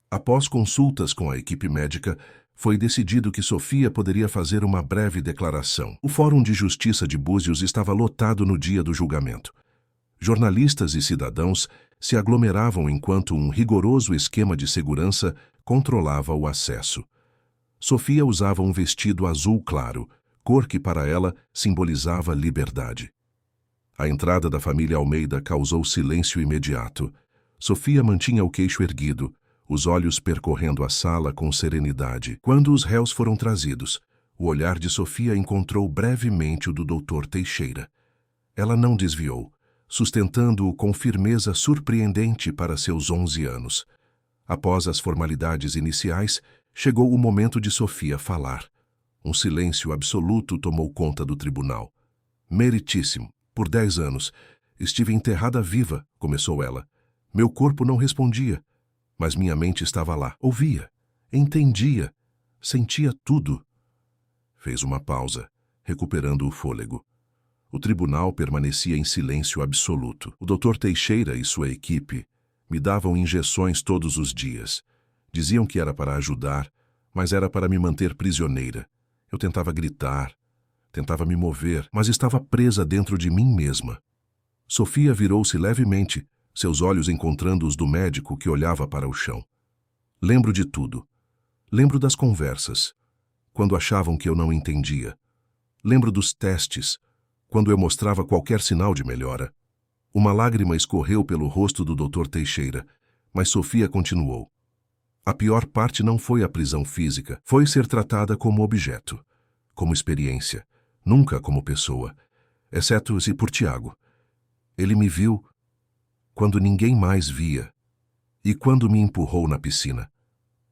Após consultas com a equipe médica, foi decidido que Sofia poderia fazer uma breve declaração. O Fórum de Justiça de Búzios estava lotado no dia do julgamento. Jornalistas e cidadãos se aglomeravam enquanto um rigoroso esquema de segurança controlava o acesso. Sofia usava um vestido azul claro, cor que para ela simbolizava liberdade. A entrada da família Almeida causou silêncio imediato. Sofia mantinha o queixo erguido, os olhos percorrendo a sala com serenidade. Quando os réus foram trazidos, o olhar de Sofia encontrou brevemente o do Dr. Teixeira. Ela não desviou, sustentando-o com firmeza surpreendente para seus 11 anos. Após as formalidades iniciais, chegou o momento de Sofia falar. Um silêncio absoluto tomou conta do tribunal. Meritíssimo, por 10 anos, estive enterrada viva, começou ela. Meu corpo não respondia, mas minha mente estava lá. Ouvia, entendia, sentia tudo. Fez uma pausa, recuperando o fôlego. O tribunal permanecia em silêncio absoluto. O Dr. Teixeira e sua equipe me davam injeções todos os dias. Diziam que era para ajudar, mas era para me manter prisioneira. Eu tentava gritar, tentava me mover, mas estava presa dentro de mim mesma. Sofia virou-se levemente, seus olhos encontrando os do médico que olhava para o chão. Lembro de tudo. Lembro das conversas, quando achavam que eu não entendia. Lembro dos testes, quando eu mostrava qualquer sinal de melhora. Uma lágrima escorreu pelo rosto do Dr. Teixeira, mas Sofia continuou. A pior parte não foi a prisão física, foi ser tratada como objeto, como experiência, nunca como pessoa, exceto se por Tiago. Ele me viu quando ninguém mais via, e quando me empurrou na piscina,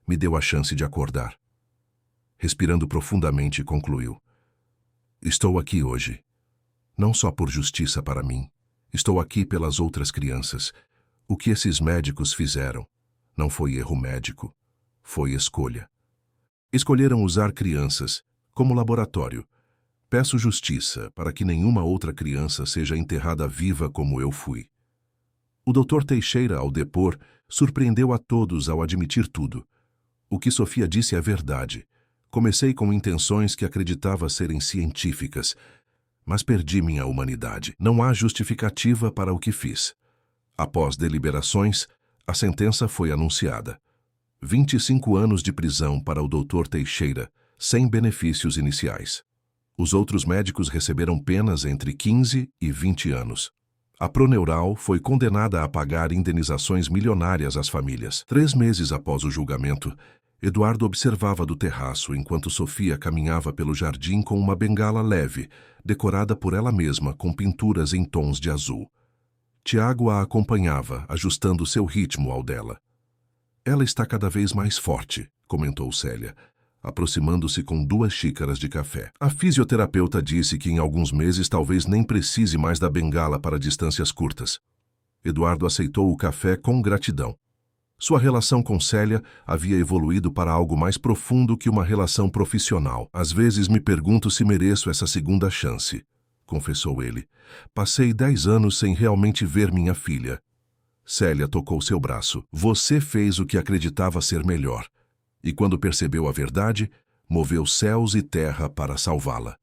me deu a chance de acordar. Respirando profundamente, concluiu: Estou aqui hoje, não só por justiça para mim, estou aqui pelas outras crianças. O que esses médicos fizeram não foi erro médico, foi escolha. Escolheram usar crianças como laboratório. Peço justiça para que nenhuma outra criança seja enterrada viva como eu fui. O Dr. Teixeira, ao depor, surpreendeu a todos ao admitir tudo. O que Sofia disse é verdade. Comecei com intenções que acreditava serem científicas, mas perdi minha humanidade. Não há justificativa para o que fiz. Após deliberações, a sentença foi anunciada. 25 anos de prisão para o Dr. Teixeira, sem benefícios iniciais. Os outros médicos receberam penas entre 15 e 20 anos. A Proneural foi condenada a pagar indenizações milionárias às famílias. 3 meses após o julgamento, Eduardo observava do terraço enquanto Sofia caminhava pelo jardim com uma bengala leve, decorada por ela mesma com pinturas em tons de azul. Tiago a acompanhava, ajustando seu ritmo ao dela. Ela está cada vez mais forte, comentou Célia, aproximando-se com 2 xícaras de café. A fisioterapeuta disse que em alguns meses talvez nem precise mais da bengala para distâncias curtas. Eduardo aceitou o café com gratidão. Sua relação com Célia havia evoluído para algo mais profundo que uma relação profissional. Às vezes me pergunto se mereço essa segunda chance, confessou ele. Passei 10 anos sem realmente ver minha filha. Célia tocou seu braço. Você fez o que acreditava ser melhor. E quando percebeu a verdade, moveu céus e terra para salvá-la.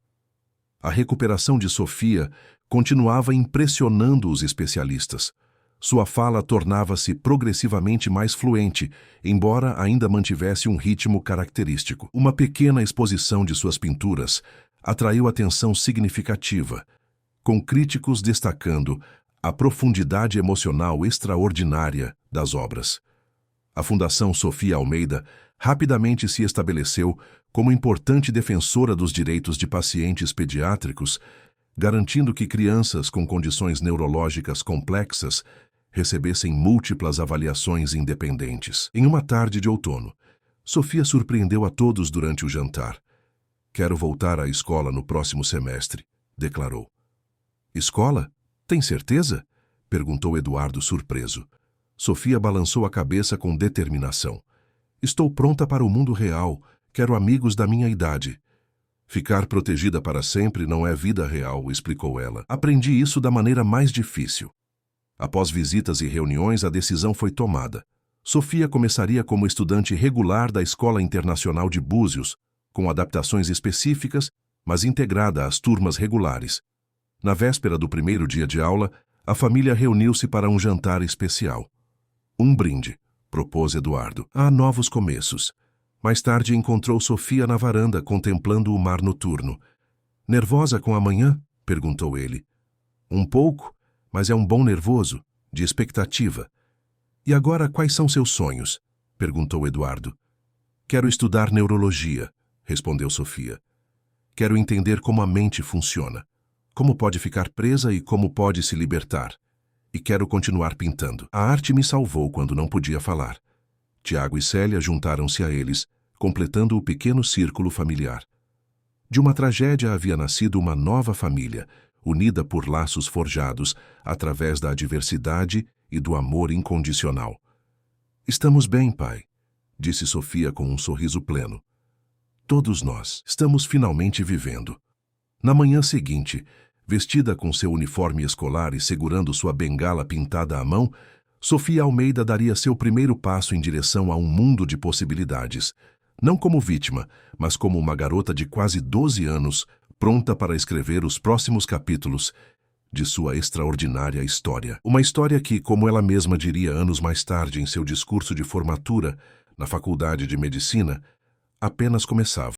A recuperação de Sofia continuava impressionando os especialistas. Sua fala tornava-se progressivamente mais fluente, embora ainda mantivesse um ritmo característico. Uma pequena exposição de suas pinturas atraiu atenção significativa, com críticos destacando a profundidade emocional extraordinária das obras. A Fundação Sofia Almeida rapidamente se estabeleceu como importante defensora dos direitos de pacientes pediátricos, garantindo que crianças com condições neurológicas complexas recebessem múltiplas avaliações independentes. Em uma tarde de outono, Sofia surpreendeu a todos durante o jantar. Quero voltar à escola no próximo semestre, declarou. Escola? Tem certeza? Perguntou Eduardo surpreso. Sofia balançou a cabeça com determinação. Estou pronta para o mundo real. Quero amigos da minha idade. Ficar protegida para sempre não é vida real, explicou ela. Aprendi isso da maneira mais difícil. Após visitas e reuniões, a decisão foi tomada. Sofia começaria como estudante regular da Escola Internacional de Búzios, com adaptações específicas, mas integrada às turmas regulares. Na véspera do primeiro dia de aula, a família reuniu-se para um jantar especial. Um brinde, propôs Eduardo. Há novos começos. Mais tarde encontrou Sofia na varanda, contemplando o mar noturno. Nervosa com a manhã? Perguntou ele. Um pouco, mas é um bom nervoso, de expectativa. E agora, quais são seus sonhos? Perguntou Eduardo. Quero estudar neurologia, respondeu Sofia. Quero entender como a mente funciona, como pode ficar presa e como pode se libertar. E quero continuar pintando. A arte me salvou quando não podia falar. Tiago e Célia juntaram-se a eles, completando o pequeno círculo familiar. De uma tragédia havia nascido uma nova família, unida por laços forjados através da adversidade e do amor incondicional. Estamos bem, pai, disse Sofia com um sorriso pleno. Todos nós estamos finalmente vivendo. Na manhã seguinte, vestida com seu uniforme escolar e segurando sua bengala pintada à mão, Sofia Almeida daria seu primeiro passo em direção a um mundo de possibilidades, não como vítima, mas como uma garota de quase 12 anos, pronta para escrever os próximos capítulos de sua extraordinária história. Uma história que, como ela mesma diria anos mais tarde em seu discurso de formatura na Faculdade de Medicina, apenas começava.